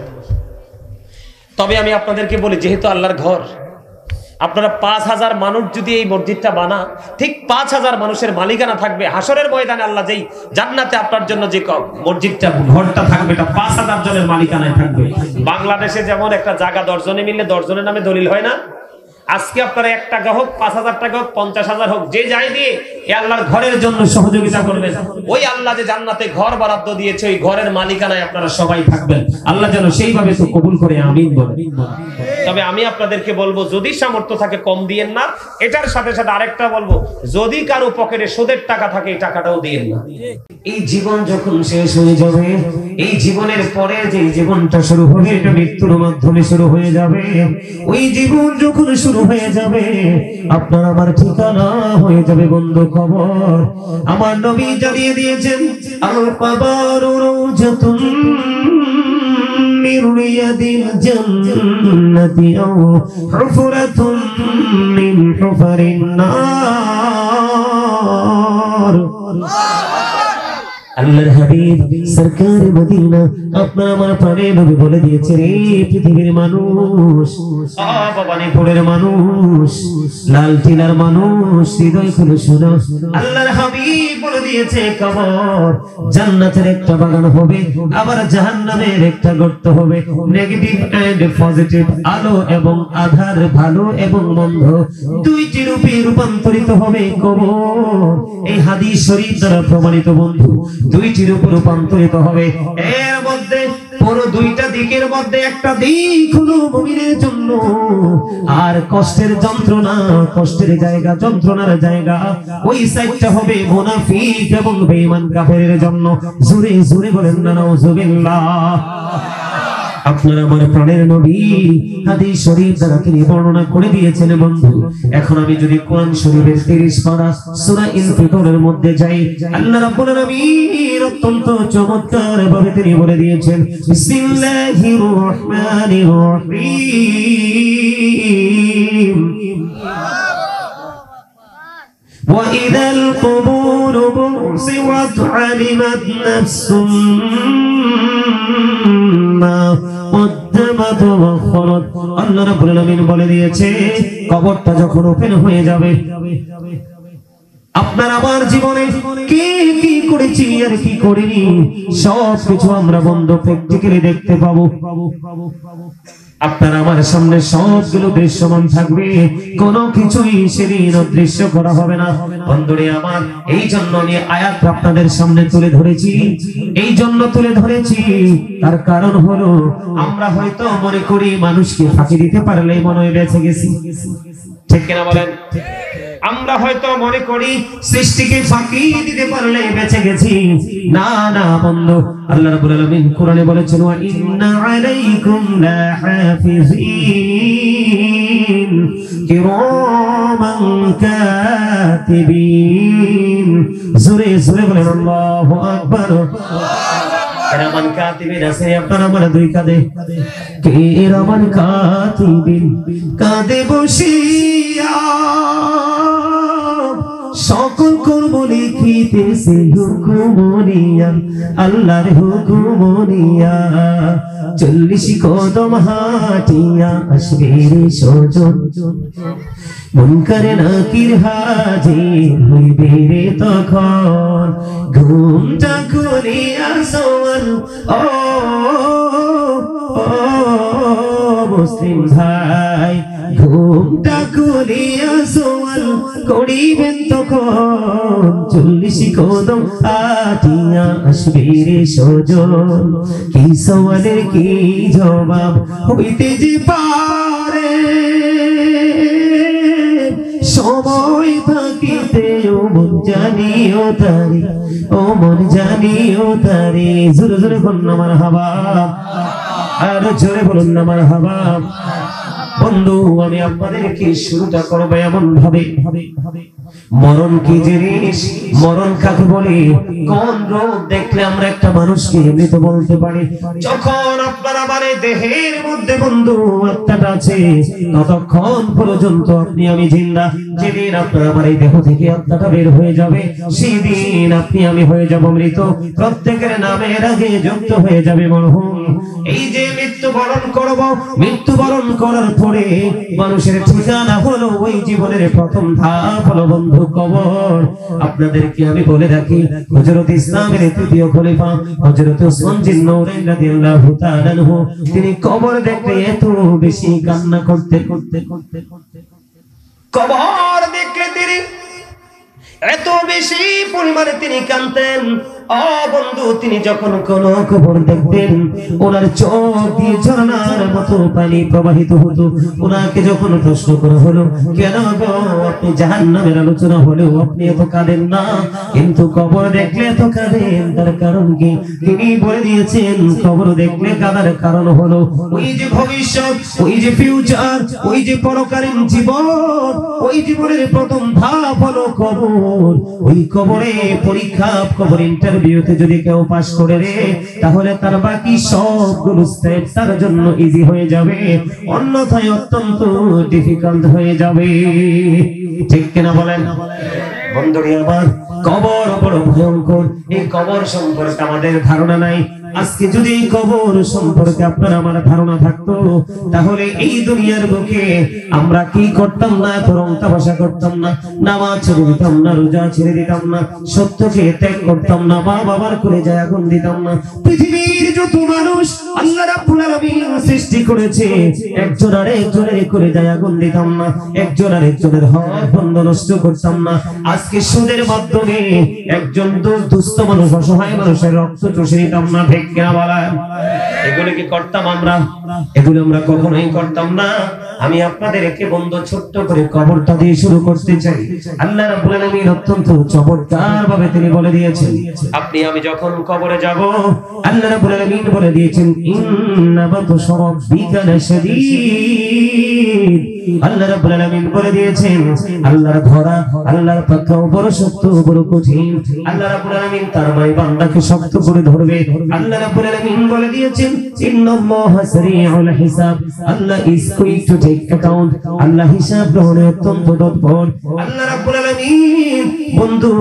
A: তবে আমি আপনাদেরকে বলি, যেহেতু আল্লাহর ঘর, আপনারা 5000 মানুষ যদি এই মসজিদটা বানা, ঠিক 5000 মানুষের মালিকানা থাকবে। হাসরের ময়দানে আল্লাহ যেই জান্নাতে আপনার জন্য যে মসজিদটা, ঘরটা থাকবে, এটা 5000 জনের মালিকানায় থাকবে। বাংলাদেশে যেমন একটা জায়গা 10 জনে মিললে 10 জনের নামে দলিল হয় না? আজকে আপনারা 1 টাকা হোক, 5000 টাকা হোক, 50,000 হোক, যে যাই দিয়ে এই আল্লাহর ঘরের জন্য সহযোগিতা করবেন। ওই আল্লাহ যে জান্নাতে ঘর বরাদ্দ দিয়েছে ওই ঘরের মালিকানায় আপনারা সবাই থাকবেন। আল্লাহ যেন সেইভাবে তো কবুল করে, আমিন বলেন। তবে আমি আপনাদেরকে বলবো, যদি সামর্থ্য থাকে কম দিয়েন না, এটার সাথে সাথে আরেকটা বলবো, যদি কারো পকেটে সুদের টাকা থাকে এই টাকাটাও দিয়েন না। এই জীবন যখন শেষ হয়ে যাবে, এই জীবনের পরে যে জীবনটা শুরু হবে এটা মৃত্যুর মাধ্যমে শুরু হয়ে যাবে। ওই জীবন যখন শুরু হয়ে যাবে আপনার আমার ঠিকানা হয়ে যাবে বন্ধু কবর। আমার নবী জানিয়ে দিয়েছেন, আল কবরু রাউজাতুন মিন রিয়াদিল জান্নাতি আও হুফরাতুন মিন হুফারিন নার। আল্লাহর হাবিব সরকার মদিনা আপনার আমার প্রাণের নবী বলে দিয়েছে, রে পৃথিবীর মানুষ, ভবানীপুরের মানুষ, লাল টিলার মানুষ, হৃদয় খুলে শোনো, আল্লাহর হাবিব বলে দিয়েছে কবর জান্নাতের একটা বাগান হবে, আবার জাহান্নামের একটা গর্ত হবে। নেগেটিভ এন্ড পজিটিভ, আলো এবং আধার, ভালো এবং মন্দ, দুইটি রূপে রূপান্তরিত হবে কবর। এই হাদিস শরীফ দ্বারা প্রমাণিত বন্ধু, দুইটির উপর রূপান্তরিত হবে। এর মধ্যে পুরো দুইটা দিকের মধ্যে একটা দিক হলো মুমিনের জন্য, আর কষ্টের যন্ত্রণা, কষ্টের জায়গা, যন্ত্রণার জায়গা ওই সাইডটা হবে মুনাফিক এবং বেঈমান কাফেরের জন্য। জোরে জোরে বলেন না নাউজুবিল্লাহ। আপনার আমার প্রাণের নবী হাদিস শরীফ দ্বারা তিনি বর্ণনা করে দিয়েছেন বন্ধু। এখন আমি যদি কোরআন শরীফের 30 পারা সূরা ইনফিতরের মধ্যে যাই, আল্লাহ রাব্বুল আলামিন অত্যন্ত চমৎকার ভাবে তিনি বলে দিয়েছেন, বিসমিল্লাহির রহমানির রহিম, وَإِذَا الْقُبُورُ بُعْثِرَتْ عَلِمَتْ نَفْسٌ مَا قَدَّمَتْ وَأَخَّرَتْ। আল্লাহ রাব্বুল আলামিন বলে দিয়েছে, কবরটা যখন ওপেন হয়ে যাবে, আপনার আমার জীবনে কে কি করেছি আর কি করিনি সব কিছু আমরা বন্ধ প্র্যাকটিক্যালি দেখতে পাবো। আপনার আমার সামনে সবগুলো দৃশ্যমান থাকবে, কোনো কিছুই সেদিন অদৃশ্য করা হবে না। বন্ধুরে আমার, এই জন্য আমি আয়াত আপনাদের সামনে তুলে ধরেছি, এই জন্য তুলে ধরেছি, তার কারণ হলো আমরা হয়তো মনে করি মানুষকে ফাঁকি দিতে পারলে মনে হয় বেঁচে গেছি, ঠিক কিনা বলেন? আমরা হয়তো মনে করি সৃষ্টিকে ফাঁকি দিতে পারলে বেঁচে গেছি। না না বন্ধু, আল্লাহ রাব্বুল আলামিন কোরআনে বলেছেন, ওয়া ইন্না আলাইকুম লাহাফিজিন কিরামান কাতিবিন। জোরে জোরে বলেন আল্লাহু আকবার। কিরামান কাতিবিন আছে আপনার আমার দুই কাঁধে, কিরামান কাতিবিন কাঁধে বসিয়া সকল কর্ম লিখিতেছে হুকুমনিয়া, আল্লাহর হুকুমনিয়া। 40 কদম হাঁটিয়া আসবে রে সজন, মুনকারে নাকির হাজির হইবে রে তখন। ঘুমটা খুলিয়া সোয়াল ও মুসলিম ভাই, ঘুমটা খুলিয়া সোয়াল করিবেন তখন। 40 কদম হাঁটিয়া আসবে রে সজন, কি সওয়ালের কি জবাব হইতে যে পারে। সময় থাকিতে ও মন জানিও তারে, ও মন জানিও তারে। জোরে জোরে বলুন না মারহাবা, আর জোরে বলুন না মারহাবা। বন্ধু, আমি আপনাদেরকে শুরুটা করবো এমন ভাবে, মরণ কি জিনিস, মরণ কাকে বলে, কোন রোগ দেখলে আমরা একটা মানুষকে মৃত বলতে পারি? যখন আপনার আমার দেহের মধ্যে বন্ধু আত্মাটা আছে, ততক্ষণ পর্যন্ত আপনি আমি জিন্দা। যেদিন আপনার আমার এই দেহ থেকে আত্মাটা বের হয়ে যাবে, সেদিন আপনি আমি হয়ে যাব মৃত। প্রত্যেকের নামের আগে যুক্ত হয়ে যাবে মরহুম। এই যে মৃত্যুবরণ করব, মৃত্যুবরণ করার পরে মানুষের ঠিকানা হলো ওই জীবনের প্রথম ধাপ হলো বন্ধু কবর। আপনাদেরকে আমি বলে রাখি, হযরত ইসলামের তৃতীয় খলিফা হযরত উসমান বিন নূরাইন রাদিয়াল্লাহু তাআলা আনহু, তিনি কবর দেখলে এত বেশি কান্না করতে, কবর দেখলে তিনি এত বেশি পরিমাণে তিনি কাঁদতেন। ও বন্ধু, তিনি যখন কোন কবর দেখতেন ওনার চোখ দিয়ে ঝর্ণার মতো পানি প্রবাহিত হতো। ওনাকে যখন প্রশ্ন করা হলো, কেন গো আপনি জাহান্নামের আলোচনা হলেও আপনি এত কাঁদেন না, কিন্তু কবর দেখলে এত কাঁদেন, তার কারণ কি? তিনি বলে দিয়েছেন কবর দেখলে কাঁদার কারণ হলো ওই যে ভবিষ্যৎ, ওই যে ফিউচার, ওই যে পরকালীন জীবন, ওই জীবনের প্রথম ধাপ হলো কবর। ওই কবরে পরীক্ষা, কবর ইন্টারভিউতে যদি কেউ পাস করে রে, তাহলে তার বাকি সবগুলো স্টেপ তার জন্য ইজি হয়ে যাবে, অন্যথায় অত্যন্ত ডিফিকাল্ট হয়ে যাবে। ঠিক কিনা বলেন বন্ধুরা? আবার কবর বড় ভয়ঙ্কর। এই কবর সম্পর্কে আমাদের ধারণা নাই। আজকে যদি এই কবর সম্পর্কে আপনার আমার ধারণা থাকতো, তাহলে এই দুনিয়ার বুকে আমরা কি করতাম না, এত রং তামাশা করতাম না, নামাজ ছেড়ে দিতাম না, রোজা ছেড়ে দিতাম না, সত্যকে ত্যাগ করতাম না, মা বাবার করে যায় আগুন দিতাম না। পৃথিবীর যত মানুষ আল্লাহ রাব্বুল আলামিন সৃষ্টি করেছে, একজন আর একজনের করে যায় আগুন দিতাম না, একজন আর একজনের হক বন্ধ নষ্ট করতাম না। আজকে সুদের মাধ্যমে একজন দুস্থ মানুষ, অসহায় মানুষের রক্ত চুষে দিতাম না। ঠিক কিনা বলেন? এগুলো কি করতাম আমরা? এগুলো আমরা কখনোই করতাম না। আমি আপনাদেরকে বন্ধু ছোট্ট করে কবরটা দিয়ে শুরু করতে চাই। আল্লাহ রাব্বুল আলামিন অত্যন্ত চমৎকার ভাবে তিনি বলে দিয়েছেন, আপনি আমি যখন কবরে যাব, আল্লাহ রাব্বুল আলামিন বলে দিয়েছেন ইন্না বাতশা রাব্বিকা লাশাদীদ। আল্লাহ রাব্বুল আলামিন বলে দিয়েছেন আল্লাহর ধরা, আল্লাহর পক্ষ বড় শক্ত, বড় কঠিন। আল্লাহ রাব্বুল আলামিন তার মাই বান্দাকে শক্ত করে ধরবে। আল্লাহ রাব্বুল আলামিন বলে দিয়েছেন ইন্নাল্লাহা সারিউল হিসাব। Allah is going to take account. Allah হিসাব গ্রহণে অত্যন্ত তৎপর। আল্লাহ রাব্বুল আলামিন বন্ধু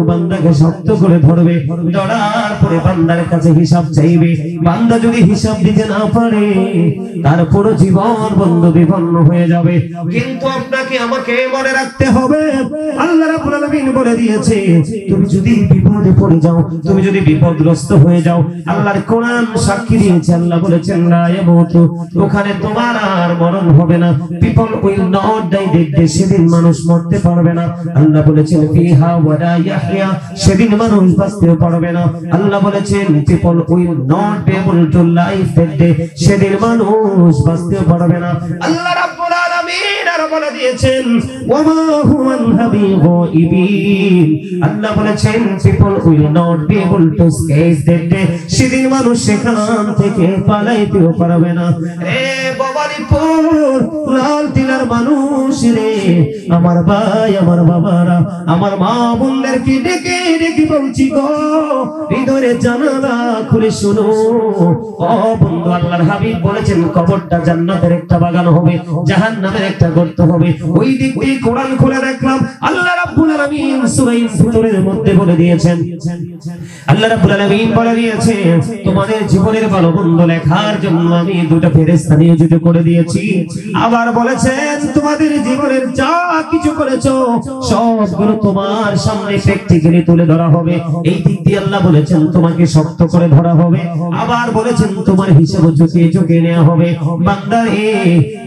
A: বান্দাকে শক্ত করে ধরবে, ধরার পরে বান্দার কাছে হিসাব চাইবে। বান্দা যদি হিসাব দিতে না পারে, তার পুরো জীবন বন্ধু বিপন্ন হয়ে যাবে। কিন্তু আপনাকে আমাকে মনে রাখতে হবে, আল্লাহ রাব্বুল আলামিন বলে দিয়েছে তুমি যদি বিপদে পড়ে যাও, তুমি যদি বিপদগ্রস্ত হয়ে যাও, আল্লাহর কোরআন সাক্ষী দিয়েছে, আল্লাহ বলেছেন লা ইয়ামুতু, ওখানে তোমার আর মরণ হবে না। পিপল উইল নট ডাই, দেখবে সেদিন মানুষ মরতে পারবে না। আল্লাহ বলেছেন ফিহা ওয়ালা ইয়াহইয়া, সেদিন মানুষ বাঁচতে পারবে না। আল্লাহ বলেছেন people will not be able two live that day, সেদিন মানুষ বাঁচতে পারবে না। আল্লাহ রাব্বুল আলামিন আর বলে দিয়েছেন ওয়ামা হুয়ান হাবিগিবিন, আল্লাহ বলেছেন people will not be able to escape that day, সেদিন মানুষ সেখান থেকে পালাইতেও পারবে না। রে বাবারিপুর লাল টিলার মানুষ রে, আমার ভাই, আমার বাবারা, আমার মা বোনদেরকে ডেকে ডেকে বলছি গো, হৃদয়ের জানালা খুলে শোনো। ও বন্ধু, আল্লাহর হাবিব বলেছেন কবরটা জান্নাতের একটা বাগান হবে, জাহান্নামের একটা গর্ত হবে। ওই দিক দিয়ে কোরআন খুলে দেখলাম আল্লাহ রাব্বুল আলামিন সূরা ফুতুরের মধ্যে বলে দিয়েছেন, আল্লাহ রাব্বুল আলামিন বলে দিয়েছেন তোমাদের জীবনের ভালো মন্দ লেখার জন্য আমি দুটো ফেরেশতা নিয়োজিত করে দিয়েছি। আবার বলেছেন তোমাদের জীবনের যা কিছু করেছো সবগুলো তোমার সামনে প্র্যাকটিক্যালি তুলে ধরা হবে। এই দিক দিয়ে আল্লাহ বলেছেন তোমাকে শক্ত করে ধরা হবে। আবার বলেছেন তোমার হিসাব চুকিয়ে চুকিয়ে নেওয়া হবে। বান্দারে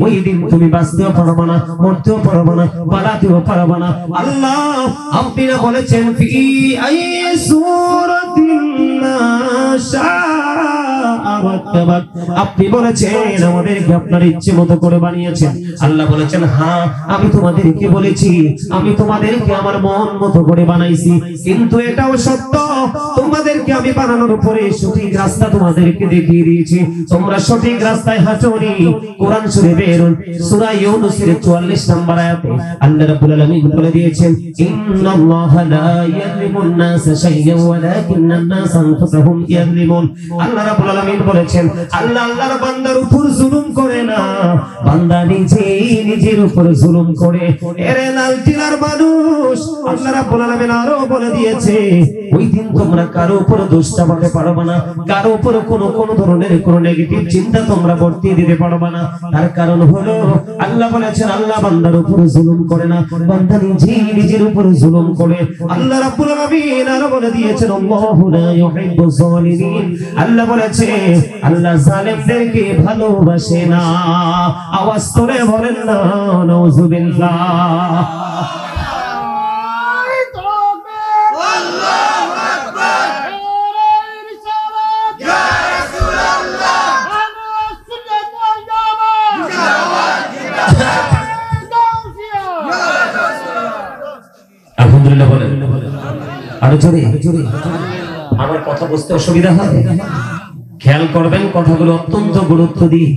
A: ওই দিন তুমি বাঁচতেও পারবে না, মরতেও পারবে না, পালাতেও পারবে না। আল্লাহ আপনারা বলেছেন ফি আই সূরাতিন নাশা, আপনি বলেছেন আমাদেরকে আপনার ইচ্ছে মতো করে বানিয়েছেন। আল্লাহ বলেছেন হ্যাঁ, আমি তোমাদেরকে বলেছি, আমি তোমাদেরকে আমার মন মতো করে বানাইছি। কিন্তু এটাও সত্য, তোমাদেরকে আমি বানানোর পরে সঠিক রাস্তা তোমাদেরকে দেখিয়ে দিয়েছি। তোমরা সঠিক রাস্তায় হাঁটোনি। কোরআন শরীফের সূরা ইউনূসের 44 নম্বর আয়াতে আল্লাহ রাব্বুল আলামিন বলে দিয়েছেন ইন্নাল্লাহা লা ইয়াযলিমুন নাসা শাইয়্যান ওয়ালাকিন্নান নাসা আনফুসাহুম ইয়াযলিমুন। আল্লাহ রাব্বুল আলামিন বলেছেন আল্লাহ আল্লাহর বান্দার উপর জুলুম করে না, বান্দা নিজের উপর জুলুম করে। এরে লাল টিলার মানুষ, আল্লাহ রাব্বুল আলামিন আরো বলে দিয়েছে ওই দিন তোমরা কারো উপর দোষ চাপাতে পারবে না, কারো উপর কোনো ধরনের কোনো নেগেটিভ চিন্তা তোমরা বর্তিয়ে দিতে পারবে না। তার কারণ হলো আল্লাহ বলেছেন আল্লাহ বান্দার উপর জুলুম করে না, বান্দা নিজের উপর জুলুম করে। আল্লাহ রাব্বুল আলামিন আরো বলে দিয়েছেন আল্লাহু লা ইউহিব্বুজ জালিমিন, আল্লাহ বলেছে আল্লাহ জালেমদেরকে ভালোবাসে না। আওয়াজ করে বলেন না নাউযুবিল্লাহ। জোরে আমার কথা বুঝতে অসুবিধা হয়? খেয়াল করবেন কথাগুলো অত্যন্ত গুরুত্ব দিয়ে।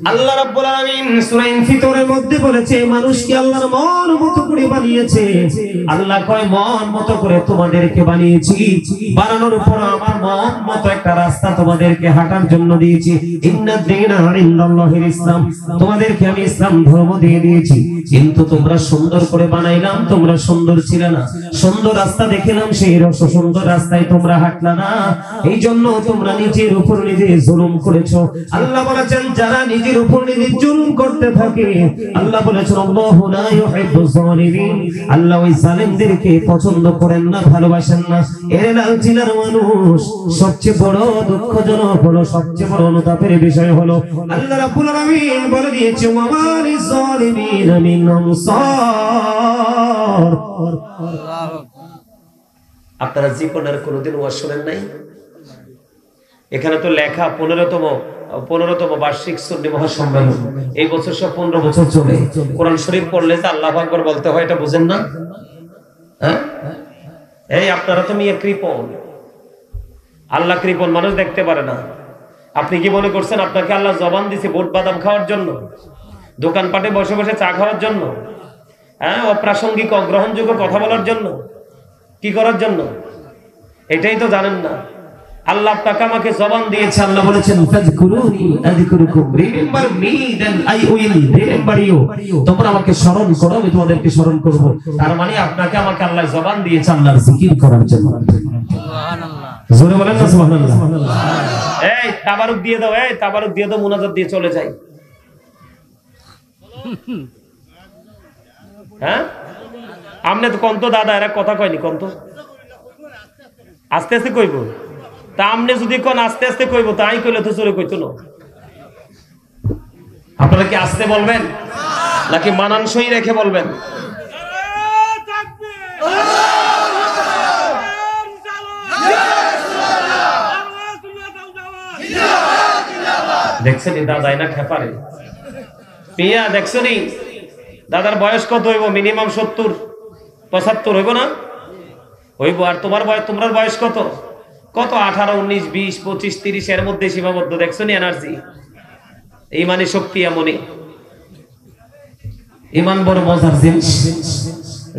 A: আল্লাহ রাব্বুল আলামিন সূরা ইনফিতরের মধ্যে বলেছে মানুষকে আল্লাহর মন মতো করে বানিয়েছে। আল্লাহ কয় মন মতো করে তোমাদেরকে বানিয়েছি, বানানোর পর আমার মন মতো একটা রাস্তা তোমাদেরকে হাঁটার জন্য দিয়েছি। ইন্নাদ দীনা ইনদাল্লাহিল ইসলাম, তোমাদেরকে আমি ইসলাম ধর্ম দিয়ে দিয়েছি। কিন্তু তোমরা সুন্দর করে বানাইলাম, তোমরা সুন্দর ছিলে না। সুন্দর রাস্তা দেখিলাম, সেই সুন্দর রাস্তায় তোমরা হাঁটলা না। এই জন্য তোমরা নিজের উপর নিজে জুলুম করেছো। আল্লাহ বলেছেন যারা নিজের উপর নিজে জুলুম করতে থাকে, আল্লাহ বলেছেন আল্লাহু লা ইউহিব্বুজ জালিমিন, আল্লাহ ওই জালেমদেরকে পছন্দ করেন না, ভালোবাসেন না। এর লালচিনার মানুষ সবচেয়ে বড় দুঃখজনক হলো, সবচেয়ে বড় অনুতাপের বিষয় হলো আল্লাহ রাব্বুল আলামিন বলে দিয়েছে ওয়া মালিজ জালিমিন মিন আনসার। আপনারা জীবনের কোনোদিন ওয়াজ শুনেন নাই? এখানে তো লেখা 15তম বার্ষিক সুন্নি মহাসম্মেলন, এই বছর সব 15 বছর চলে। কোরআন শরীফ পড়লে যে আল্লাহু আকবার বলতে হয় এটা বুঝেন না? হ্যাঁ, এই আপনারা তো মিয়া কৃপণ, আল্লাহ কৃপণ, মানুষ দেখতে পারে না। আপনি কি মনে করছেন আপনাকে আল্লাহ জবান দিয়েছে ভোট বাদাম খাওয়ার জন্য, দোকানপাটে বসে বসে চা খাওয়ার জন্য, হ্যাঁ, অপ্রাসঙ্গিক অগ্রহণযোগ্য কথা বলার জন্য, কি করার জন্য? এটাই তো জানেন না। আল্লাহ আপনাকে আমাকে জবান দিয়েছে। আল্লাহ বলেছেন ফাযকুরুনি আযকুরুকুম, remember me then I will remember you. তোমরা আমাকে স্মরণ করো, আমি তোমাদেরকে স্মরণ করব। তার মানে আপনাকে আমাকে আল্লাহ জবান দিয়েছে আল্লাহর জিকির করার জন্য। সুবহানাল্লাহ, জোরে বলেন না সুবহানাল্লাহ। এই তাবারুক দিয়ে দাও, এই তাবারুক দিয়ে দাও, মুনাজাত দিয়ে চলে যাই। হ্যাঁ, আমনে তো কোন তো দাদা এরা কথা কয়নি, কোন তো আস্তে আস্তে কইব। তা আমনে যদি কোন আস্তে আস্তে কইব, তাই কইলে তো চলে কইতো না। আপনারা কি আস্তে বলবেন নাকি মানানসই রেখে বলবেন? দেখছেন দাদা না খেপারে পিয়া, দেখছেন দাদার বয়স কত হইব? মিনিমাম 70-75 হইব না? হইব। আর তোমার বয়স, তোমার বয়স কত? 18, 19, 20, 25, 30 এর মধ্যে সীমাবদ্ধ। দেখছো নি এনার্জি, ইমানি শক্তি এমনই। ইমান বড় মজার জিনিস,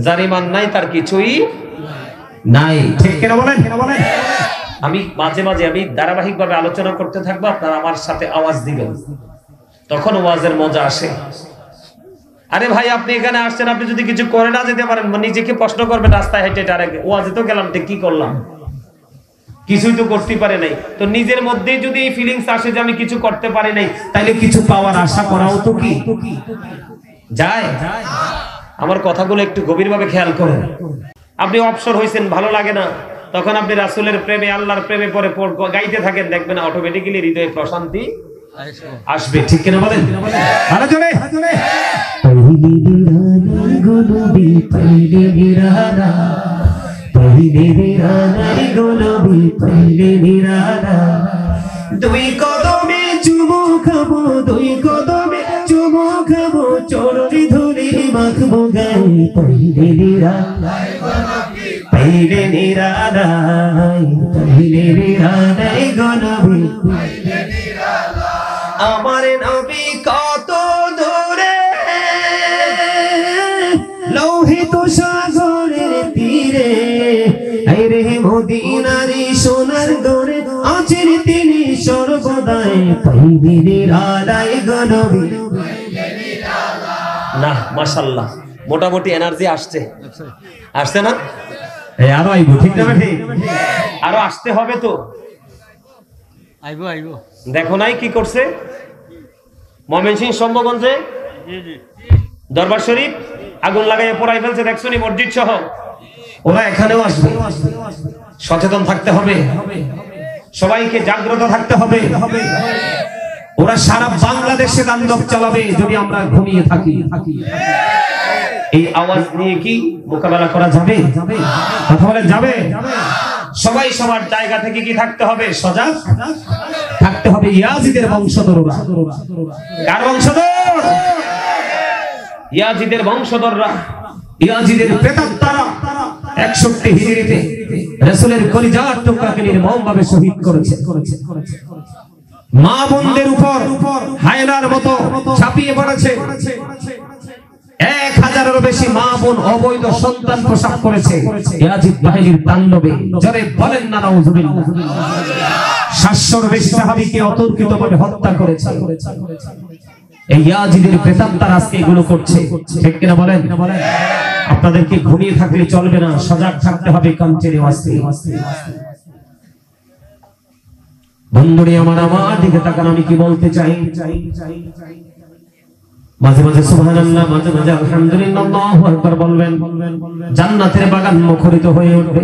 A: যার ইমান নাই তার কিছুই নাই। ঠিক কিনা বলেন? আমি মাঝে মাঝে আমি ধারাবাহিকভাবে আলোচনা করতে থাকবো, আপনারা আমার সাথে আওয়াজ দিবেন, তখন ওয়াজের মজা আসে। আরে ভাই আপনি এখানে আসছেন, আপনি যদি কিছু করে না যেতে পারেন, নিজেকে প্রশ্ন করবেন রাস্তায় হেঁটে হেঁটে, আরে ওয়াজে তো গেলাম, কি করলাম? কিছুই তো করতে পারে নাই। তো নিজের মধ্যে যদি এই ফিলিংস আসে যে আমি কিছু করতে পারি নাই, তাইলে কিছু পাওয়ার আশা করাও তো কি যায়? আমার কথাগুলো একটু গভীরভাবে খেয়াল করেন। আপনি অবসর হয়েছেন, ভালো লাগে না, তখন আপনি রাসূলের প্রেমে, আল্লাহর প্রেমে পরে গাইতে থাকেন, দেখবেন অটোমেটিক্যালি হৃদয়ে প্রশান্তি আসবে। ঠিক কিনা বলেন? আরে জোরে দুই কদমে চুমু খাবো, দুই কদমে চুমু খাবো, চরণে ধরে মাখবো গায়ে, পহিলে নিরালাই, পহিলে নিরালাই, পহিলে নিরালাই গো নবী, পহিলে নিরালাই। আমার নবী কত দূরে, লোহিত সাগরের তীরে, আইরে মদিনারি সোনার গড়ে আছেন তিনি সর্বদাই, পহিলে নিরালাই গো নবী। না মাশাআল্লাহ, মোটামুটি এনার্জি আসছে, আসছে না? আরো আইবো, ঠিক না? আরো আসতে হবে তো, আইবো আইবো। দেখো নাই কি করছে ময়মনসিংহ শম্ভুগঞ্জে, দরবার শরীফ আগুন লাগাইয়ে পোড়াই ফেলছে, দেখছো নি? মসজিদ সহ। ওরা এখানেও আসবে, সচেতন থাকতে হবে, সবাইকে জাগ্রত থাকতে হবে। ওরা সারা বাংলাদেশে তাণ্ডব চালাবে যদি আমরা ঘুমিয়ে থাকি। এই আওয়াজ নিয়ে কি মোকাবেলা করা যাবে? কথা বলে যাবে? সবাই সবার জায়গা থেকে কি থাকতে হবে? সজাগ থাকতে হবে। ইয়াজিদের বংশধররা, কার বংশধর? ইয়াজিদের বংশধররা, ইয়াজিদের প্রেতাত্মারা 61 হিজরিতে রাসূলের কলিজার টুকরাকে নির্মমভাবে শহীদ করেছে। মা বোনদের উপর হায়নার মতো ছাপিয়ে পড়েছে। 1000-এরও বেশি মা বোন অবৈধ সন্তান প্রসব করেছে ইয়াজিদ বাহিনীর তাণ্ডবে। জোরে বলেন না নাউজুবিল্লাহ। 700-এরও বেশি সাহাবীকে অতর্কিতভাবে হত্যা করেছে। এই ইয়াজিদের প্রেতাত্মারা আজকে এগুলো করছে, ঠিক কিনা বলেন? আপনাদেরকে ঘুমিয়ে থাকলে চলবে না, সজাগ থাকতে হবে। কাঞ্চনে ওয়াস্তে বন্ধুরে আমার দিকে তাকান। আমি কি বলতে চাই? মাঝে মাঝে সুবহানাল্লাহ, মাঝে মাঝে আলহামদুলিল্লাহ, আল্লাহু আকবার বলবেন। জান্নাতের বাগান মুখরিত হয়ে উঠবে।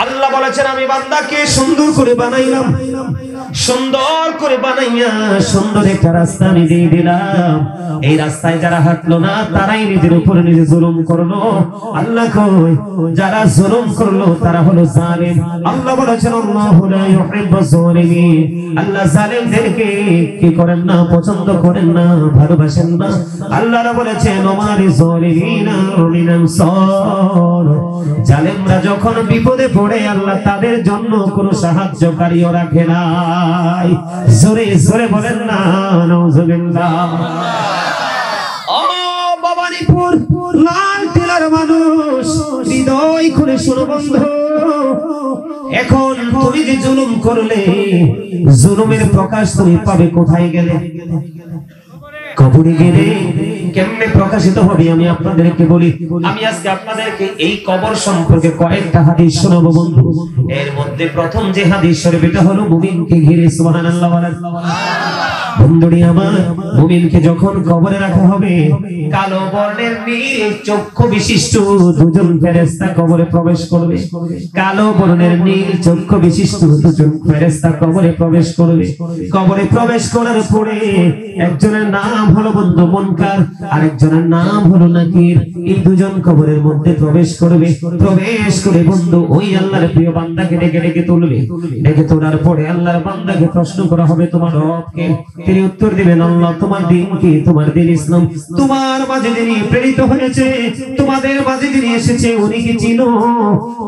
A: আল্লাহ বলেছেন আমি বান্দাকে সুন্দর করে বানাইলাম, সুন্দর করে বানাইয়া সুন্দর একটা রাস্তা আমি দিয়ে দিলাম। এই রাস্তায় যারা হাঁটলো না তারাই নিজের উপরে নিজে জুলুম করলো। আল্লাহ কই যারা জুলুম করলো তারা হলো জালিম। আল্লাহ বলেছেন আল্লাহু লা ইউহিব্বুজ জালিমিন। আল্লাহ জালিমদেরকে কি করেন না, পছন্দ করেন না, ভালোবাসেন না। আল্লাহ বলেছেন ওমারি জালিমিনা মিনান সার। জালিমরা যখন বিপদে পড়ে আল্লাহ তাদের জন্য কোনো সাহায্যকারীও রাখে নাই। জোরে জোরে বলেন না নাউজুবিল্লাহ। ভবানীপুর লাল টিলার মানুষ হৃদয় খুলে শোনো বন্ধু, এখন তুমি যে জুলুম করলে জুলুমের প্রকাশ তুমি পাবে কোথায় গেলে? কবরে গেলে কেমনে প্রকাশিত হবে আমি আপনাদেরকে বলি। আমি আজকে আপনাদেরকে এই কবর সম্পর্কে কয়েকটা হাদিস শোনাবো বন্ধু। এর মধ্যে প্রথম যে হাদিস শরীফ এটা হলো মুমিনকে ঘিরে। সুবহানাল্লাহ বলেন। বন্ধুরি আমার, মুমিনকে যখন কবরে রাখা হবে কালো বর্ণের নীল চক্ষু বিশিষ্ট দুজন ফেরেশতা কবরে প্রবেশ করবে। কালো বর্ণের নীল চক্ষু বিশিষ্ট দুজন ফেরেশতা কবরে প্রবেশ করবে। কবরে প্রবেশ করার পরে একজনের নাম হলো বন্ধু মুনকার, আরেকজনের নাম হলো নাকির। এই দুজন কবরের মধ্যে প্রবেশ করবে। প্রবেশ করে বন্ধু ওই আল্লাহর প্রিয় বান্দাকে ডেকে ডেকে তুলবে। ডেকে তোলার পরে আল্লাহর বান্দাকে প্রশ্ন করা হবে তোমার রবকে। তিনি উত্তর দিবেন আল্লাহ তোমার দিন কি? তোমার দিন ইসলাম। তোমার মাঝে যিনি প্রেরিত হয়েছে, তোমাদের মাঝে যিনি এসেছে উনি কি চিনো?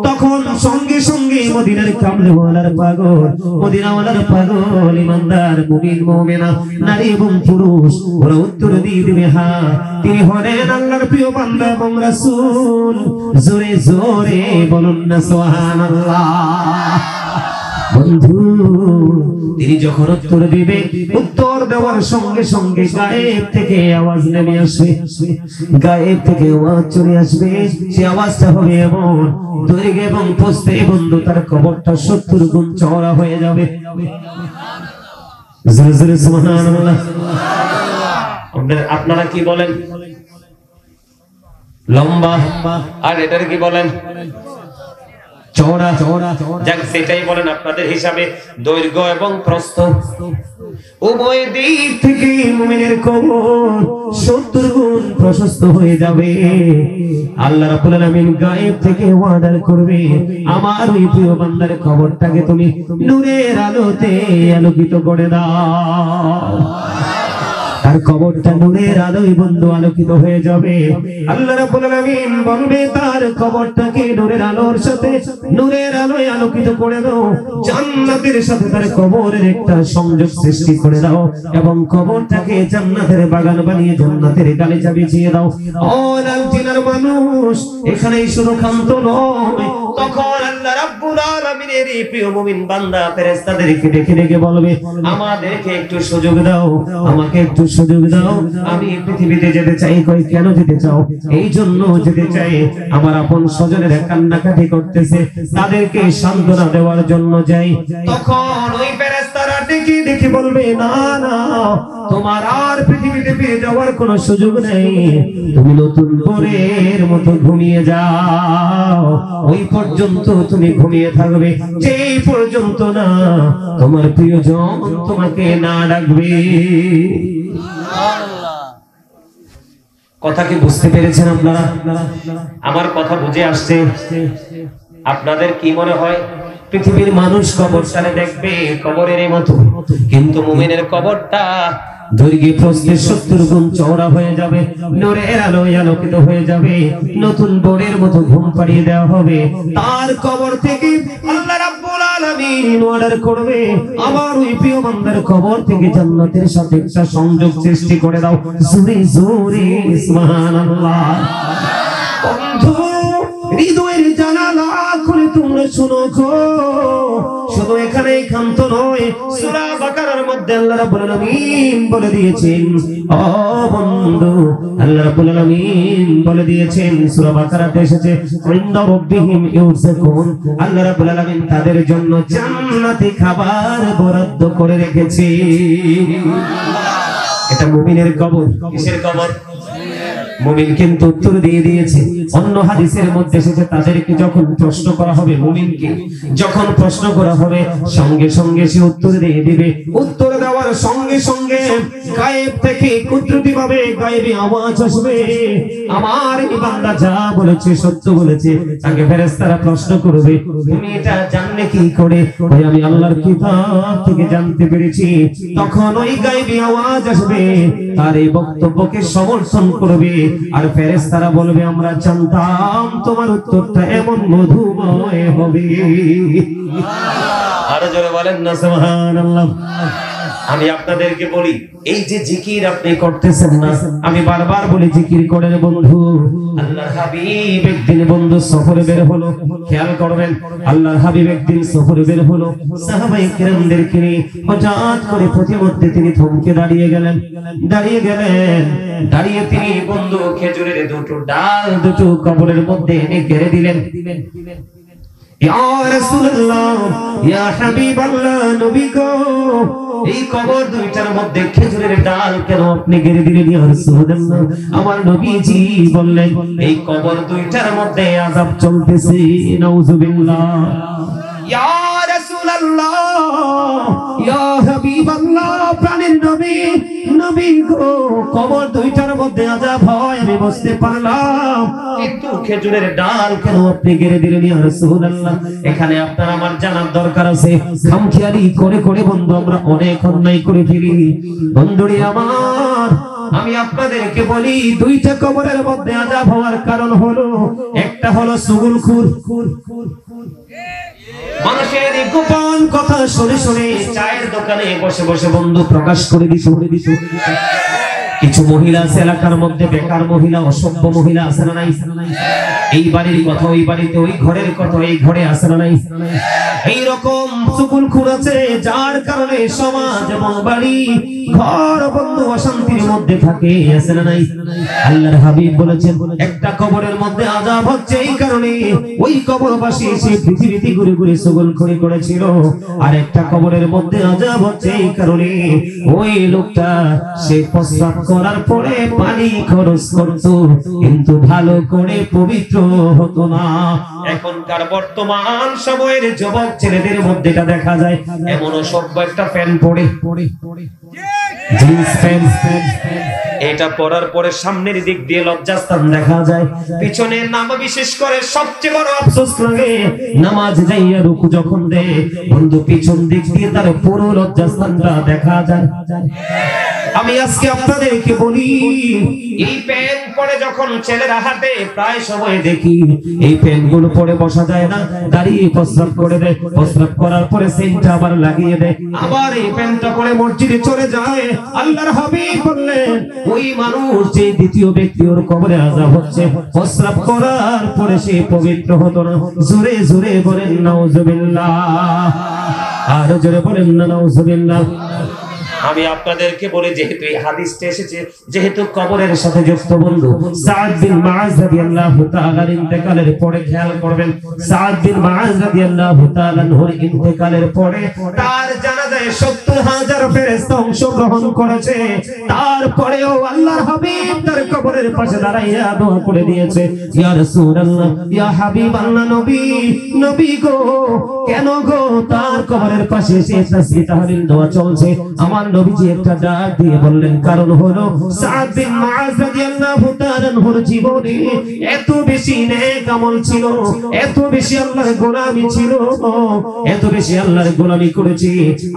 A: তখন সঙ্গে সঙ্গে মদিনার কামলিওয়ালার পাগল, মদিনাওয়ালার পাগল ইমানদার মুমিন মুমিনা নারী এবং পুরুষ ওরা উত্তর দিয়ে দিবে হ্যাঁ তিনি হলেন আল্লাহর প্রিয় বান্দা এবং রাসূল। জোরে জোরে বলুন না সুবহানাল্লাহ। বন্ধু তিনি যখন উত্তর দিবে, উত্তর দেওয়ার সঙ্গে সঙ্গে গায়েব থেকে আওয়াজ নেমে আসবে। গায়েব থেকে আওয়াজ চলে আসবে। সে আওয়াজটা হবে এমন দৈর্ঘ্য এবং প্রস্থে বন্ধু তার কবরটা 70 গুণ চওড়া হয়ে যাবে। জোরে জোরে সুবহানাল্লাহ। আপনারা কি বলেন? লম্বা। আর এটার কি বলেন? চওড়া। যাক সেটাই বলেন আপনাদের হিসাবে। দৈর্ঘ্য এবং প্রস্থ উভয় দিক থেকে মুমিনের কবর 70 গুণ প্রশস্ত হয়ে যাবে। আল্লাহ রাব্বুল আলামিন গায়েব থেকে ওয়াদা করবে আমার ওই প্রিয় বান্দার কবরটাকে তুমি নূরের আলোতে আলোকিত করে দাও। তার কবরটা নূরের আলোয় বন্ধু আলোকিত হয়ে যাবে। আল্লাহ রাব্বুল আলামিন বলবে তার কবরটাকে নূরের আলোর সাথে নূরের আলোয় আলোকিত করে দাও। জান্নাতের সাথে তার কবরের একটা সংযোগ সৃষ্টি করে দাও এবং কবরটাকে জান্নাতের বাগান বানিয়ে জান্নাতের গালিচা বিছিয়ে দাও। ও লাল জিনার মানুষ, এখানেই শুধু ক্ষান্ত নয়, তখন আল্লাহ রাব্বুল আলামিনের এই প্রিয় মুমিন বান্দা ফেরেশতাদেরকে ডেকে ডেকে বলবে আমাদেরকে একটু সুযোগ দাও, আমাকে একটু সুযোগ দাও, আমি পৃথিবীতে যেতে চাই। কই কেন যেতে চাও? এই জন্য যেতে চাই আমার আপন স্বজনেরা কান্নাকাটি করতেছে, তাদেরকে সান্ত্বনা দেওয়ার জন্য যাই। তখন ওই ফেরেশতারা ডেকে ডেকে বলবে না না, তোমার আর পৃথিবীতে ফিরে যাওয়ার কোনো সুযোগ নেই, তুমি নতুন ভোরের মতো ঘুমিয়ে যাও। ওই পর্যন্ত তুমি ঘুমিয়ে থাকবে যেই পর্যন্ত না তোমার প্রিয়জন তোমাকে না ডাকবে। কথা কি বুঝতে পেরেছেন আপনারা? আমার কথা বুঝে আসছে? আপনাদের কি মনে হয় পৃথিবীর মানুষ কবরস্থানে দেখবে কবরের মতো, কিন্তু মুমিনের কবরটা দৈর্ঘ্যে প্রস্থে 70 গুণ চওড়া হয়ে যাবে, নূরের আলোয় আলোকিত হয়ে যাবে, নতুন বোরের মতো ঘুম পাড়িয়ে দেওয়া হবে। তার কবর থেকে আল্লাহ রাব্বুল আলামিন অর্ডার করবে, আমার ওই প্রিয় বান্দার কবর থেকে জান্নাতের সাথে একটা সংযোগ সৃষ্টি করে দাও। জোরে জোরে সুবহানাল্লাহ। বন্ধু, হৃদয়ের জানালা খুলে তোমরা শোনো গো, শুধু এখানে ক্ষান্ত নয়, সূরা বাকারার মধ্যে আল্লাহ রাব্বুল আলামিন বলে দিয়েছেন, ও বন্ধু, আল্লাহ রাব্বুল আলামিন বলে দিয়েছেন, সূরা বাকারাতে এসেছে, ইনদা রাব্বিহিম ইউরযাকুন, আল্লাহ রাব্বুল আলামিন তাদের জন্য জান্নাতি খাবার বরাদ্দ করে রেখেছে। এটা মুমিনের কবর। কিসের কবর? মুমিন কিন্তু উত্তর দিয়ে দিয়েছে। অন্য হাদিসের মধ্যে এসেছে, তাদেরকে যখন প্রশ্ন করা হবে, মুমিনকে যখন প্রশ্ন করা হবে, সঙ্গে সঙ্গে সে উত্তর দিয়ে দিবে। উত্তর দেওয়ার সঙ্গে সঙ্গে গায়েব থেকে কুদরতিভাবে গায়েবী আওয়াজ আসবে, আমার এই বান্দা যা বলেছে সত্য বলেছে। তাকে ফেরেশতারা প্রশ্ন করবে, তুমি এটা জানলে কি করে? ওই আমি আল্লাহর কিতাব থেকে জানতে পেরেছি। তখন ওই গায়েবী আওয়াজ আসবে, তার এই বক্তব্যকে সমর্থন করবে। আর ফেরেশতারা বলবে, আমরা জানতাম তোমার উত্তরটা এমন মধুময় হবে। আরো জোরে বলেন না সুবহানাল্লাহ। আমি আপনাদেরকে বলি, এই যে জিকির আপনি করতেছেন না, আমি বারবার বলি জিকির করেন বন্ধু। আল্লাহর হাবিব একদিন বন্ধু সফরে বের হলো, খেয়াল করবেন, আল্লাহর হাবিব একদিন সফরে বের হলো, সাহাবায়ে কিরামদেরকে নিয়ে হঠাৎ করে প্রতিমধ্যে তিনি থমকে দাঁড়িয়ে গেলেন। দাঁড়িয়ে তিনি বন্ধু খেজুরের দুটো ডাল দুটো কবরের মধ্যে এনে গেড়ে দিলেন। ইয়া রাসূলুল্লাহ, ইয়া হাবিবাল্লাহ, নবী গো, এই কবর দুইটার মধ্যে খেজুরের ডাল কেন আপনি গেড়ে দিলেন? ইয়া রাসূলুল্লাহ, আমার নবীজি বললেন, এই কবর দুইটার মধ্যে আযাব চলতেছে। নাউযুবিল্লাহ। ইয়া রাসূলুল্লাহ, ইয়া হাবিবাল্লাহ, প্রাণের নবী, নবী গো, কবর দুইটার মধ্যে আযাব হয় আমি বুঝতে পারলাম, কিন্তু খেজুরের ডাল কেন আপনি গেড়ে দিলেন? ইয়া রাসূলুল্লাহ, এখানে আপনার আমার জানার দরকার আছে। খামখেয়ালি করে করে বন্ধু আমরা অনেক অন্যায় করে ফেলি। বন্ধুরে আমার, আমি আপনাদেরকে বলি, দুইটা কবরের মধ্যে আযাব হওয়ার কারণ হলো, একটা হলো সুগুলখুর, মানুষের গোপন কথা শুনে শুনে চায়ের দোকানে বসে বসে বন্ধু প্রকাশ করে দিছে। কিছু মহিলা আছে এলাকার মধ্যে, বেকার মহিলা, অসভ্য মহিলা আছে না নাই? এই বাড়ির কথা ওই বাড়িতে, ওই ঘরের কথা এই ঘরে আছে না নাই? এইরকম চুগুলখুর আছে, যার কারণে সমাজ এবং বাড়ি ঘর বন্ধু অশান্তির মধ্যে থাকে, আছে না নাই? আল্লাহর হাবিব বলেছেন, একটা কবরের মধ্যে আযাব হচ্ছে এই কারণে, ওই কবরবাসী সে পৃথিবীতে ঘুরে ঘুরে চুগুলখুরি করেছিল। আর একটা কবরের মধ্যে আযাব হচ্ছে এই কারণে, ওই লোকটা সে প্রস্রাব করার পরে পানি খরচ করত, কিন্তু ভালো করে পবিত্র হতো না। এখনকার বর্তমান সময়ের যুবক ছেলেদের মধ্যে এটা দেখা যায়, এমন সভ্য একটা প্যান্ট পরে, জিন্স প্যান্ট, এটা পরার পরে সামনের দিক দিয়ে লজ্জাস্থান দেখা যায়, পিছনে নাম বিশেষ করে সবচেয়ে বড় আফসোস লাগে, নামাজ যাইয়া রুকু যখন দেয় বন্ধু পিছন দিক দিয়ে তার পুরো লজ্জাস্থানটা দেখা যায়। আমি আজকে আপনাদেরকে বলি, এই প্যান্ট পরে যখন ছেলেরা হাঁটে প্রায় সময় দেখি এই প্যান্ট গুলো পরে বসা যায় না, দাঁড়িয়ে প্রস্রাব করে দেয়, প্রস্রাব করার পরে সেন্টটা আবার লাগিয়ে দেয়, আবার এই প্যান্টটা পরে মসজিদে চলে যায়। আল্লাহর হাবিব বললেন, ওই মানুষ যে দ্বিতীয় ব্যক্তি ওর কবরে আযাব হচ্ছে, প্রস্রাব করার পরে সে পবিত্র হতো না। জোরে জোরে বলেন নাউযুবিল্লাহ, আর জোরে বলেন না নাউযুবিল্লাহ। আমি আপনাদেরকে বলি, যেহেতু এই হাদিসটা এসেছে, যেহেতু কবরের সাথে যুক্ত বন্ধু, সাদ বিন মুআজ রাদিয়াল্লাহু তাআলার ইন্তেকালের পরে খেয়াল করবেন, সাদ বিন মুআজ রাদিয়াল্লাহু তাআলা আনহুর ইন্তেকালের পরে তার জানাজায় ৭০,০০০ ফেরেশতা অংশগ্রহণ করেছে। তারপরেও আল্লাহর হাবিব তার কবরের পাশে দাঁড়াইয়া দোয়া করে দিয়েছে, ইয়া রাসূলুল্লাহ, ইয়া হাবিবাল্লাহ, নবী, নবী গো, কেন গো তার কবরের পাশে এসে তাসবিহ তাহলিল দোয়া চলছে? আমার নবীজি একটা ডাক দিয়ে বললেন, কারণ হলো সাদ বিন মুআজ রাদিয়াল্লাহু তাআলা আনহুর জীবনে এত বেশি নেক আমল ছিল, এত বেশি আল্লাহর গোলামি ছিল, এত বেশি আল্লাহর গোলামি করেছে,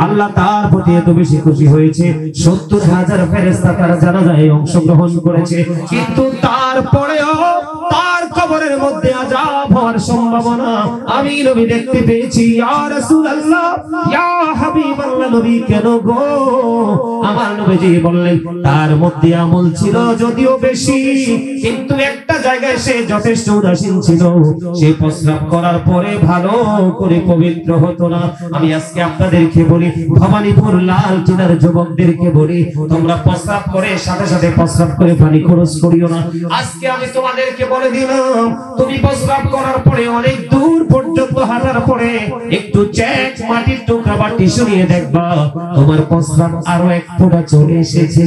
A: আল্লাহ তার প্রতি এত বেশি খুশি হয়েছে 70,000 ফেরেশতা তার জানাজায় অংশগ্রহণ করেছে, কিন্তু তারপরেও তার কবরের মধ্যে আযাব হওয়ার সম্ভাবনা আমি নবী দেখতে পেয়েছি। ইয়া রাসূলুল্লাহ, ইয়া হাবিবাল্লাহ, নবী কেন গো? আমার নবীজি বললেন তার মধ্যে আমল ছিল যদিও বেশি, কিন্তু একটা জায়গায় সে যথেষ্ট উদাসীন ছিল, সে প্রস্রাব করার পরে ভালো করে পবিত্র হতো না। আমি আজকে আপনাদেরকে বলি, ভবানীপুর লালটিনার যুবকদেরকে বলি, তোমরা প্রস্রাব করে সাথে সাথে প্রস্রাব করে পানি খরচ করিও না। আজকে আমি তোমাদেরকে বলে দিলাম, তুমি প্রস্রাব করার পরে অনেক দূর পর্যন্ত হাঁটার পরে একটু চেক মাটির টুকরা বা টিস্যু নিয়ে দেখবা তোমার প্রস্রাব আরো এক ফোঁটা চলে এসেছে।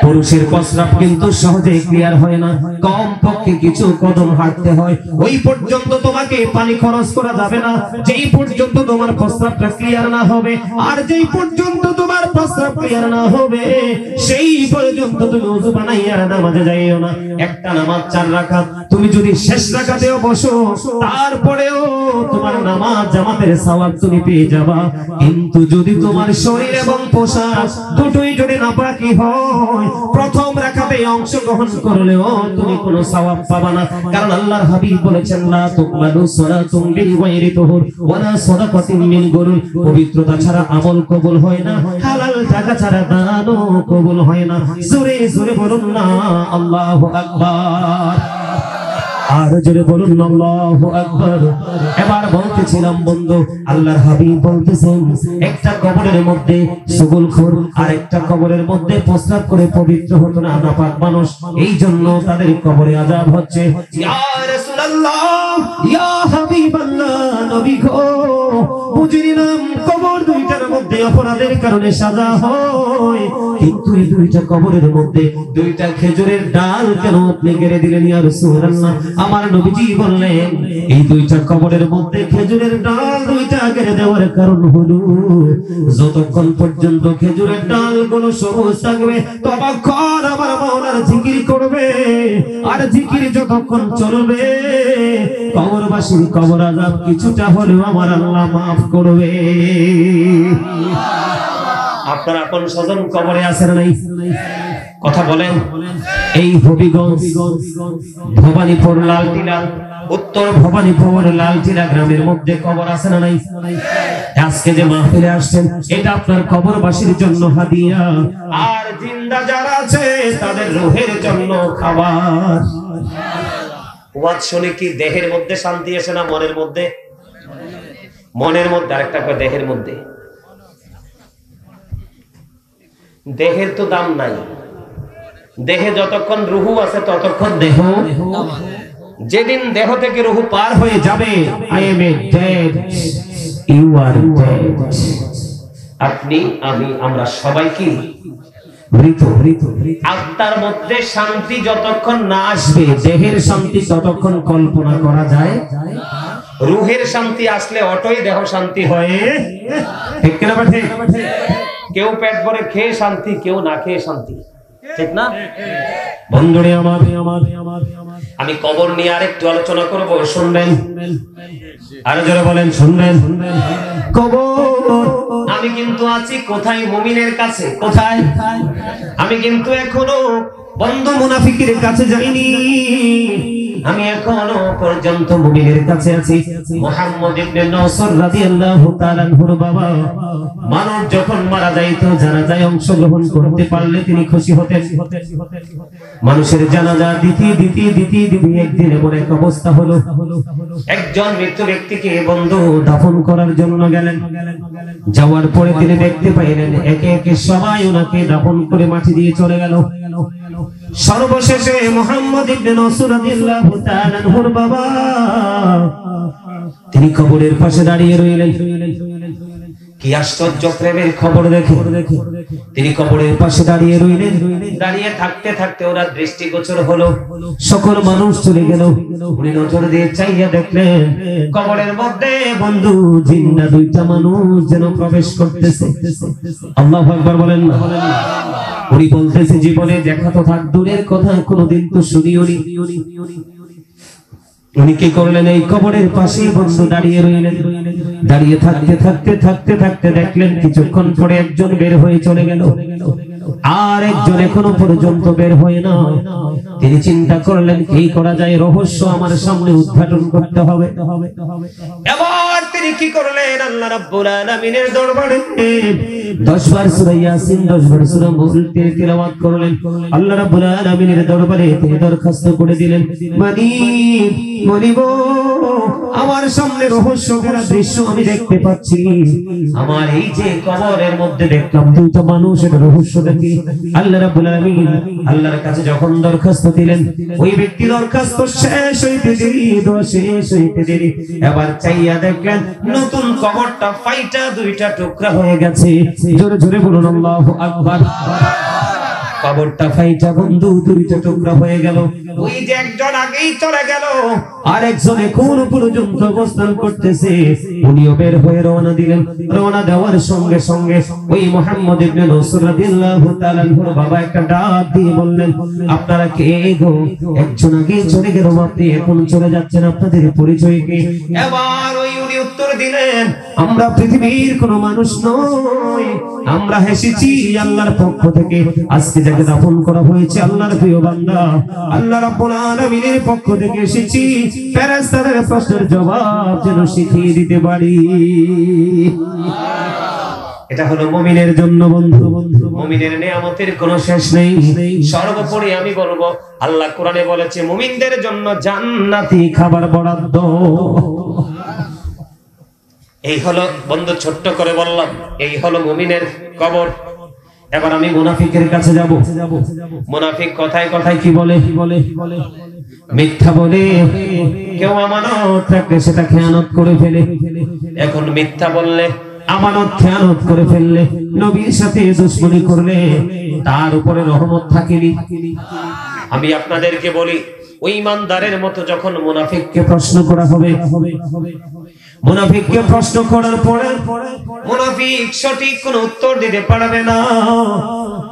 A: পুরুষের প্রস্রাব কিন্তু সহজে ক্লিয়ার হয় না, কম পক্ষে কিছু কদম হাঁটতে হয়। ওই পর্যন্ত তোমাকে পানি খরচ করা যাবে না যেই পর্যন্ত তোমার প্রস্রাবটা ক্লিয়ার না হবে, আর যেই পর্যন্ত তোমার প্রস্রাব ক্লিয়ার না হবে সেই পর্যন্ত তুমি ওযু বানাইয়া নামাজে যাইও না। একটা নামাজ 4 রাকাত, তুমি যদি শেষ রাকাতেও বসো তারপরেও তোমার নামাজ জামাতের সওয়াব তুমি পেয়ে যাবা, কিন্তু যদি তোমার শরীর এবং পোশাক দুটোই যদি নাপাকি হয় প্রথম রাকাতে অংশগ্রহণ করলেও তুমি কোনো সওয়াব পাবা না। কারণ আল্লাহর হাবিব বলেছেন, লা তুকবালু সালাতুন বিগাইরি তুহুর ওয়ালা সাদাকাতুন মিন গুরুর, পবিত্রতা ছাড়া আমল কবুল হয় না, হালাল টাকা ছাড়া দানও কবুল হয় না। জোরে জোরে বলুন না আল্লাহু আকবার, আর জোরে বলুন আল্লাহু আকবার। এবার বলতেছিলাম বন্ধু, আল্লাহর হাবিব বলতেছেন একটা কবরের মধ্যে সুগুলখোর আর একটা কবরের মধ্যে প্রস্রাব করে পবিত্র হতো না নাপাক মানুষ, এই জন্য তাদের কবরে আযাব হচ্ছে। ইয়া রাসূলুল্লাহ, ইয়া হাবিবাল্লাহ, নবী গো বুঝে নিলাম কবর দুইটার মধ্যে অপরাধের কারণে সাজা হয়, কিন্তু এই দুইটা কবরের মধ্যে দুইটা খেজুরের ডাল কেন আপনি গেড়ে দিলেন ইয়া রাসূলুল্লাহ? আমার নবীজি বললেন এই দুইটা কবরের মধ্যে খেজুরের ডাল দুইটা গেড়ে দেওয়ার কারণ হলো যতক্ষণ পর্যন্ত খেজুরের ডালগুলো সবুজ থাকবে ততক্ষণ আমার মাওলার জিকির করবে, আর জিকির যতক্ষণ চলবে কবরবাসীর কবর আযাব কিছুটা হলেও আমার আল্লাহ মাফ করবে। আপনার আপন স্বজন কবরে আছে না নাই? কথা বলেন। এই হবিগঞ্জ ভবানীপুর লালটিলা, উত্তর ভবানীপুর লালটিলা গ্রামের মধ্যে কবর আছে না নাই? আজকে যে মাহফিলে আসছেন এটা আপনার কবরবাসীর জন্য হাদিয়া, আর জিন্দা যারা আছে তাদের রূহের জন্য খাবার। ওয়াজ শুনে কি দেহের মধ্যে শান্তি আসে না মনের মধ্যে? মনের মধ্যে। আরেকটা কয় দেহের মধ্যে। দেহের তো দাম নাই, দেহে যতক্ষণ রুহু আছে ততক্ষণ দেহ, যেদিন দেহ থেকে রুহু পার হয়ে যাবে I am a dead, you are dead, আপনি আমি আমরা সবাই কি মৃত। আত্মার মধ্যে শান্তি যতক্ষণ না আসবে দেহের শান্তি ততক্ষণ কল্পনা করা যায়। রুহের শান্তি আসলে অটোই দেহ শান্তি হয়, ঠিক কিনা ঠিক? কেউ পেট ভরে খেয়ে শান্তি, কেউ না খেয়ে শান্তি, ঠিক না বন্ধুরে আমার? আমি কবর নিয়ে আরেকটু আলোচনা করব, শুনবেন? আরো জোরে বলেন, শুনবেন? কবর আমি কিন্তু আছি কোথায়? মুমিনের কাছে। কোথায়? আমি কিন্তু এখনো বন্ধু মুনাফিকের কাছে যাইনি, আমি এখনো পর্যন্ত মুমিনের কাছে আছি। মুহাম্মদ ইবনে নসর রাদিয়াল্লাহু তাআলা আনহুর বাবা মানুষ যখন মারা যাইতো জানাজায় অংশগ্রহণ করতে পারলে তিনি খুশি হতেন। মানুষের জানাজা দিতে একদিন এমন এক অবস্থা হলো, একজন মৃত ব্যক্তিকে বন্ধু দাফন করার জন্য গেলেন। যাওয়ার পরে তিনি দেখতে পাইলেন একে একে সবাই ওনাকে দাফন করে মাটি দিয়ে চলে গেল। সর্বশেষে মুহাম্মদ ইবনে নসর রাদিয়াল্লাহু তাআলা আনহুর বাবা তিনি কবরের পাশে দাঁড়িয়ে রইলেন। কি আশ্চর্য প্রেমের খবর দেখে তিনি কবরের পাশে দাঁড়িয়ে রইলেন। দাঁড়িয়ে থাকতে থাকতে ওরা দৃষ্টিগোচর হলো, সকল মানুষ চলে গেল। উনি নজর দিয়ে চাইয়া দেখলেন কবরের মধ্যে বন্ধু জিন্দা দুইটা মানুষ যেন প্রবেশ করতেছে। আল্লাহু আকবার বলেন না? উনি বলতেছে জীবনে দেখা তো থাক দূরের কথা, কোনোদিন তো শুনিওনি। উনি কি করলেন? এই কবরের পাশে বন্ধু দাঁড়িয়ে রইলেন। দাঁড়িয়ে থাকতে থাকতে থাকতে থাকতে দেখলেন কিছুক্ষণ পরে একজন বের হয়ে চলে গেল, আর একজন এখনো পর্যন্ত বের হয় না। তিনি চিন্তা করলেন কি করা যায়, রহস্য আমার সামনে উদ্ঘাটন করতে হবে। এবার তিনি কি করলেন, আল্লাহ রাব্বুল আলামিনের দরবারে 10 বার সূরা ইয়াসিন 10 বার সূরা মুলক তিলাওয়াত করলেন। আল্লাহ রাব্বুল আলামিনের দরবারে তিনি দরখাস্ত করে দিলেন, মালিক আমার সামনে রহস্য ভরা দৃশ্য আমি দেখতে পাচ্ছি। আমার এই যে কবরের মধ্যে দেখলাম দুটো মানুষের রহস্য দেখি। আল্লাহ রাব্বুল আলামিন আল্লাহর কাছে যখন দরখাস্ত দিলেন, ওই ব্যক্তি দরখাস্ত শেষ হইতে দেরি, দোয়া শেষ হইতে দেরি। এবার চাইয়া দেখলেন নতুন কবরটা ফাইটা দুইটা টুকরা হয়ে গেছে। জোরে জোরে বলুন আল্লাহু আকবার। কবরটা ফাইটা বন্ধু দুইটা টুকরা হয়ে গেল। ওই যে একজন আগেই চলে গেল, আর একজন এখন পর্যন্ত অবস্থান করতেছে। উনিও বের হয়ে রওনা দিলেন। রওনা দেওয়ার সঙ্গে সঙ্গে ওই মুহাম্মদ ইবনে নসর রাদিয়াল্লাহু তাআলা আনহুর বাবা একটা ডাক দিয়ে বললেন, আপনারা কে গো? একজন আগেই চলে গেল, আপনি এখন চলে যাচ্ছেন, আপনাদের পরিচয় কি? এবার উনি উত্তর দিলেন, আমরা পৃথিবীর কোনো মানুষ নই, আমরা এসেছি আল্লাহর পক্ষ থেকে। আজকে যাকে দাফন করা হয়েছে আল্লাহর প্রিয় বান্দা, আল্লাহ রাব্বুল আলামিনের পক্ষ থেকে এসেছি, ফেরেশতাদের প্রশ্নের জবাব যেন শিখিয়ে দিতে পারি। এটা হলো মুমিনের জন্য বন্ধু। মুমিনের নিয়ামতের কোনো শেষ নেই। সর্বোপরি আমি বলবো, আল্লাহ কোরআনে বলেছে মুমিনদের জন্য জান্নাতি খাবার বরাদ্দ। এই হলো বন্ধু, ছোট্ট করে বললাম, এই হলো মুমিনের কবর। এবার আমি মুনাফিকের কাছে যাব। মুনাফিক কথায় কথায় কি বলে? মিথ্যা বলে। কেউ আমানত রাখলে সেটা খেয়ানত করে ফেলে। এখন মিথ্যা বললে, আমানত খেয়ানত করে ফেললে, নবীর সাথে দুশমনি করলে তার উপরে রহমত থাকেনি। আমি আপনাদেরকে বলি, ওই ইমানদারের মতো যখন মুনাফিককে প্রশ্ন করা হবে, মুনাফিককে প্রশ্ন করার পরে মুনাফিক সঠিক কোনো উত্তর দিতে পারবে না।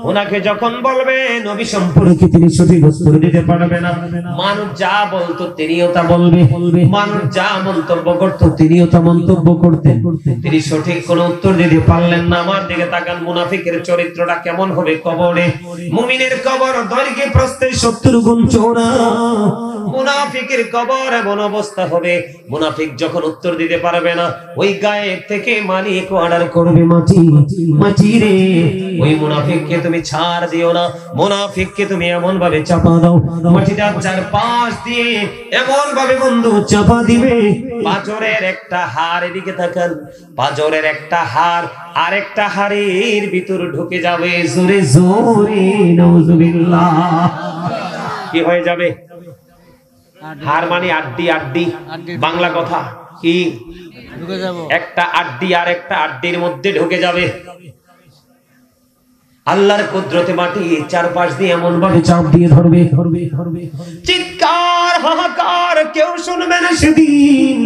A: ওনাকে যখন বলবে নবী সম্পর্কে, তিনি সঠিক উত্তর দিতে পারবে না। মানুষ যা বলতো তিনিও তা বলবে, মানুষ যা মন্তব্য করত তিনিও তা মন্তব্য করতেন। তিনি সঠিক কোনো উত্তর দিতে পারলেন না। আমার দিকে তাকান, মুনাফিকের চরিত্রটা কেমন হবে কবরে? মুমিনের কবর দৈর্ঘ্যে প্রস্থে 70 গুণ চওড়া। মুনাফিকের কবর এমন অবস্থা হবে, মুনাফিক যখন উত্তর দিতে পারবে না, ওই গায়েব থেকে মালিক অর্ডার করবে, মাটি মাটি রে, ওই মুনাফিককে তুমি ছাড় দিও না, মুনাফিককে তুমি এমন ভাবে চাপা দাও, মাটিটা চারপাশ দিয়ে এমন ভাবে বন্ধু চাপা দিবে, পাঁজরের একটা হাড়, এদিকে তাকান, পাঁজরের একটা হাড় আরেকটা হাড়ের ভিতর ঢুকে যাবে। জোরে জোরে নাউজুবিল্লাহ। কি হয়ে যাবে? হাড় মানে আড্ডি, আড্ডি বাংলা কথা কি? একটা আড্ডি আর একটা আড্ডির মধ্যে ঢুকে যাবে। আল্লাহর কুদরতে মাটি চারপাশ দিয়ে এমন ভাবে চাপ দিয়ে ধরবে, চিৎকার হাহাকার কেউ শুনবে না সেদিন।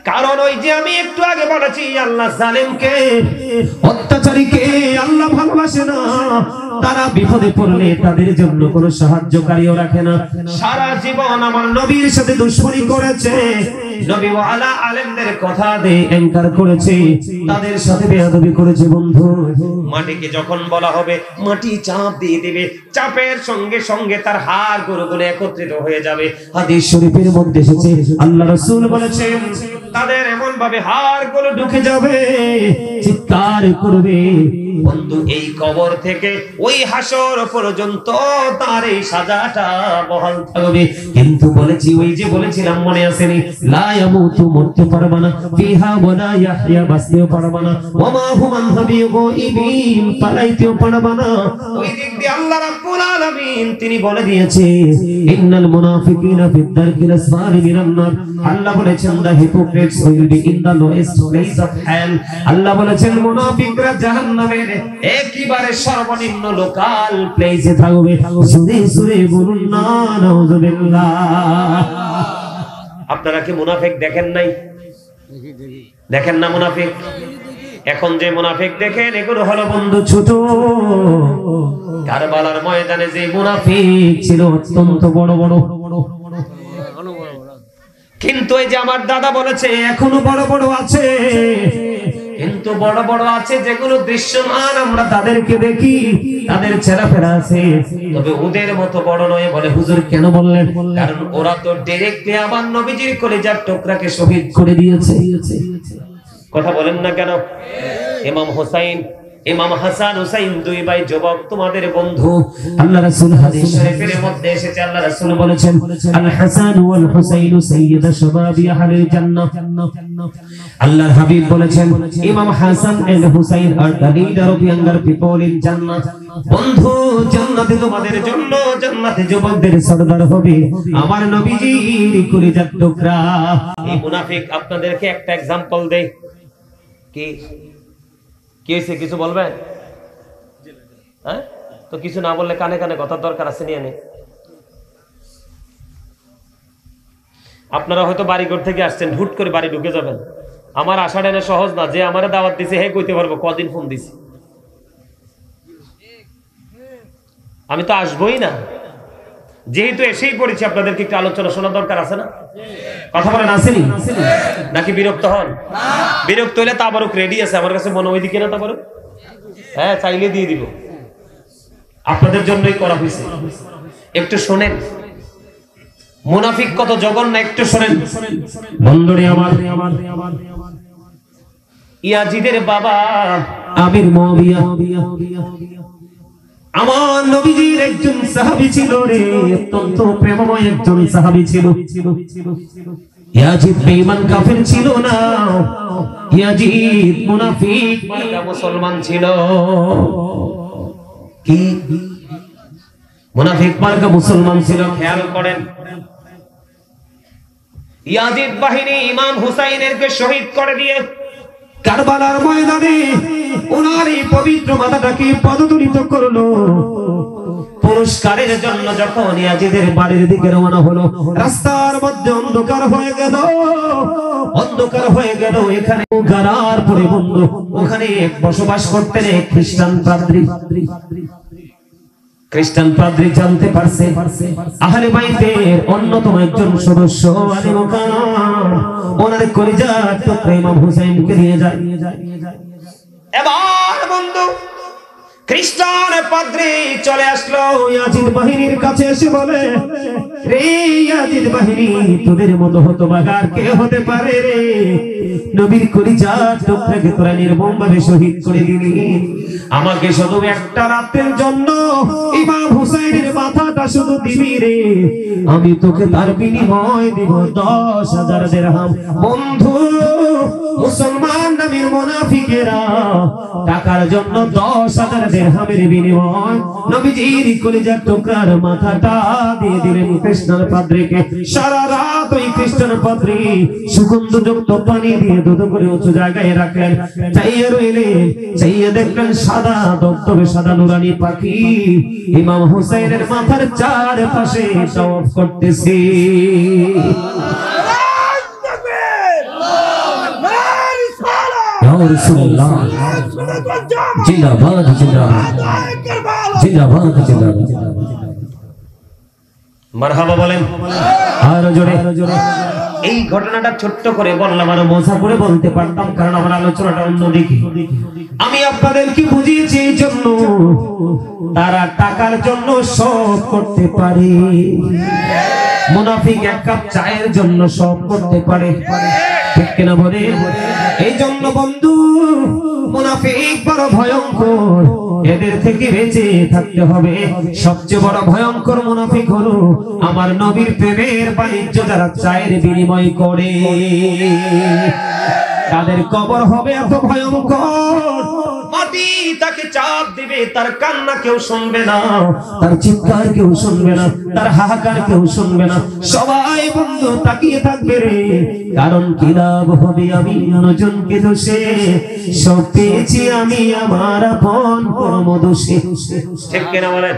A: কারণ ওই যে আমি একটু আগে বলেছি, আল্লাহ জালেমকে, অত্যাচারীকে আল্লাহ ভালোবাসে না। তারা বিপদে পড়লে তাদের জন্য কোনো সাহায্যকারীও রাখে না। সারা জীবন আমার নবীর সাথে দুশমনি করেছে, নবী ওয়ালা আলেমদের কথা দিয়ে এনকার করেছে, তাদের সাথে বেয়াদবি করেছে। বন্ধু, মাটিকে যখন বলা হবে মাটি চাপ দিয়ে দিবে, চাপের সঙ্গে সঙ্গে তার হাড় গুলো একত্রিত হয়ে যাবে। হাদিস শরীফের মধ্যে এসেছে, আল্লাহ রাসূল বলেছেন তাদের এমন ভাবে হাড় গুলো ঢুকে যাবে, চিৎকার করবে। বন্ধু, এই কবর থেকে ওই হাসর পর্যন্ত তার এই সাজাটা বহাল থাকবে। কিন্তু বলেছি, ওই যে বলেছিলাম মনে আসেনি, লা ইয়ামুতু, মরতে পারবে না, ফিহা ওয়ালা ইয়াহইয়া, বাঁচতেও পারবে না, ওয়া মা হুম আন গায়বিন, পালাইতেও পারবে না। ওই দিক দিয়ে আল্লাহ রাব্বুল আলামিন তিনি বলে দিয়েছে, ইন্নাল মুনাফিকিনা ফিদ দারকিল আসফালি মিনান নার। আল্লাহ বলেছেন, the hypocrites will be in the lowest place of hell. Allah বলেছেন মুনাফিকরা জাহান্নামের একেবারে সর্বনিম্ন লোকাল প্লেসে থাকবে। জোরে জোরে বলুন না নাউজুবিল্লাহ। আপনারা কি মুনাফিক দেখেন নাই? দেখেন না মুনাফিক? এখন যে মুনাফিক দেখেন, এগুলো হলো বন্ধু ছোট। কারবালার ময়দানে যে মুনাফিক ছিল অত্যন্ত বড় বড়, কিন্তু এই যে আমার দাদা বলেছে এখনো বড় বড় আছে, কিন্তু বড় বড় আছে যেগুলো দৃশ্যমান আমরা তাদেরকে দেখি, তাদের চেহারা আছে, তবে ওদের মতো বড় নয়। বলে হুজুর কেন বললেন? কারণ ওরা তো ডাইরেক্টলি আমার নবীজির কলিজার টুকরাকে শহীদ করে দিয়েছে। কথা বলেন না কেন? ইমাম হোসাইন, ইমাম হাসান হুসাইন দুই ভাই যুবক, তোমাদের বন্ধু। আল্লাহ রাসূল হাদিস শরীফের মধ্যে এসেছে, আল্লাহ রাসূল বলেছেন আল হাসান ওয়াল হুসাইন সাইয়্যিদা শাবাবি আহলিল জান্নাহ। আল্লাহর হাবিব বলেছেন Imam Hasan and Hussain are the leader of younger people in Jannah. বন্ধু, জান্নাতে তোমাদের জন্য, জান্নাতে যুবকদের সরদার হবে আমার নবীজির কলিজার টুকরা। এই মুনাফিক আপনাদেরকে একটা एग्जांपल দেই। কি কি হয়েছে? কিছু বলবেন? হ্যাঁ, তো কিছু না বললে কানে কানে কথার দরকার আছে। নিয়ে নে, আপনারা হয়তো বাড়িঘর থেকে আসছেন, হুট করে বাড়ি ঢুকে যাবেন। আমার আশাটা এনে সহজ না, যে আমারে দাওয়াত দিছে হে কইতে পারবো কদিন ফোন দিছি। আমি তো আসবোই না, যেহেতু এসেই পড়েছি আপনাদেরকে একটু আলোচনা শোনার দরকার আছে না? কথা বলেন, আসেনি নাকি? বিরক্ত হন? বিরক্ত হলে তাবারুক রেডি আছে আমার কাছে, মনে ওইদিকে না তাবারুক? হ্যাঁ, চাইলে দিয়ে দিব, আপনাদের জন্যই করা হয়েছে। একটু শোনেন মুনাফিক কত জঘন্য, একটু শোনেন বন্ধুরে আমার। ইয়াজিদের বাবা আমির মুআবিয়া আমার নবীজির একজন সাহাবী ছিল রে, অত্যন্ত প্রেমময় একজন সাহাবী ছিল। ইয়াজিদ বেঈমান কাফের ছিল না, ইয়াজিদ মুনাফিক মার্কা মুসলমান ছিল। কি মুনাফিক মার্কা মুসলমান ছিল? খেয়াল করেন, ইয়াজিদ বাহিনী ইমাম হুসাইনেরকে শহীদ করে দিয়ে কারবালার ময়দানে ওনার এই পবিত্র মাথাটাকে পদদলিত করলো। পুরস্কারের জন্য যখন ইয়াজিদের বাড়ির দিকে রওনা হলো, রাস্তার মধ্যে অন্ধকার হয়ে গেল, অন্ধকার হয়ে গেল। এখানে গারার পরে বন্ধু, ওখানে বসবাস করতেন এক খ্রিস্টান পাদ্রী। খ্রিস্টান পাদ্রী জানতে পারছে আহলে বাইতের অন্যতম একজন সদস্য আলী মুকাম ওনার কলিজার টুকরা ইমাম হুসাইনকে নিয়ে যায়। এবার বন্ধু খ্রিস্টান পাদ্রী চলে আসলো ইয়াজিদ বাহিনীর কাছে, এসে বলে রে ইয়াজিদ বাহিনী, তোদের মতো হতভাগার কে হতে পারে রে? নবীর কলিজার টুকরাকে তোরা নির্মমভাবে শহীদ করে দিলি। আমাকে শুধু একটা রাতের জন্য ইমাম হুসাইনের মাথাটা শুধু দিবি রে, আমি তোকে তার বিনিময় দিব 10,000 দিরহাম। বন্ধু, মুসলমান নামের মুনাফিকেরা টাকার জন্য 10,000 দিরহামের বিনিময় নবীজির কলিজার টুকরার মাথাটা দিয়ে দিলেন খ্রিস্টান পাদ্রীকে। সারা রাত ওই খ্রিস্টান পাদ্রী সুগন্ধযুক্ত পানি দিয়ে দুধ করে উঁচু জায়গায় রাখলেন। চাইয়ে রইলেন, চাইয়ে দেখলেন সাদা দবদবে সাদা নুরানি পাখি ইমাম হুসাইনের মাথার চারপাশে তাওয়াফ করতেছে। রাসূলুল্লাহ জিন্দাবাদ, জিন্দাবাদ, জিন্দাবাদ, জিন্দাবাদ, মারহাবা বলেন আর জোরে। এই ঘটনাটা ছোট্ট করে বললাম, আরো মজা করে বলতে পারতাম, কারণ আমার আলোচনাটা অন্যদিকে। আমি আপনাদেরকে বুঝিয়েছি এই জন্য তারা টাকার জন্য সব করতে পারে। মুনাফিক এক কাপ চায়ের জন্য সব করতে পারে, ঠিক কিনা বলে? এই জন্য বন্ধু মুনাফিক বড় ভয়ঙ্কর, এদের থেকে বেঁচে থাকতে হবে। সবচেয়ে বড় ভয়ঙ্কর মুনাফিক হলো আমার নবীর প্রেমের বাণিজ্য যারা চায়ের বিনিময় করে, তাদের কবর হবে এত ভয়ঙ্কর, মাটি তাকে চাপ দিবে, তার কান্না কেউ শুনবে না, তার চিৎকার কেউ শুনবে না, তার হাহাকার কেউ শুনবে না। সবাই বন্ধু তাকিয়ে থাকবে রে, কারণ কি লাভ হবে আমি অন্যজনকে দোষে, সব পেয়েছি আমি আমার আপন কর্ম দোষে। ঠিক কিনা বলেন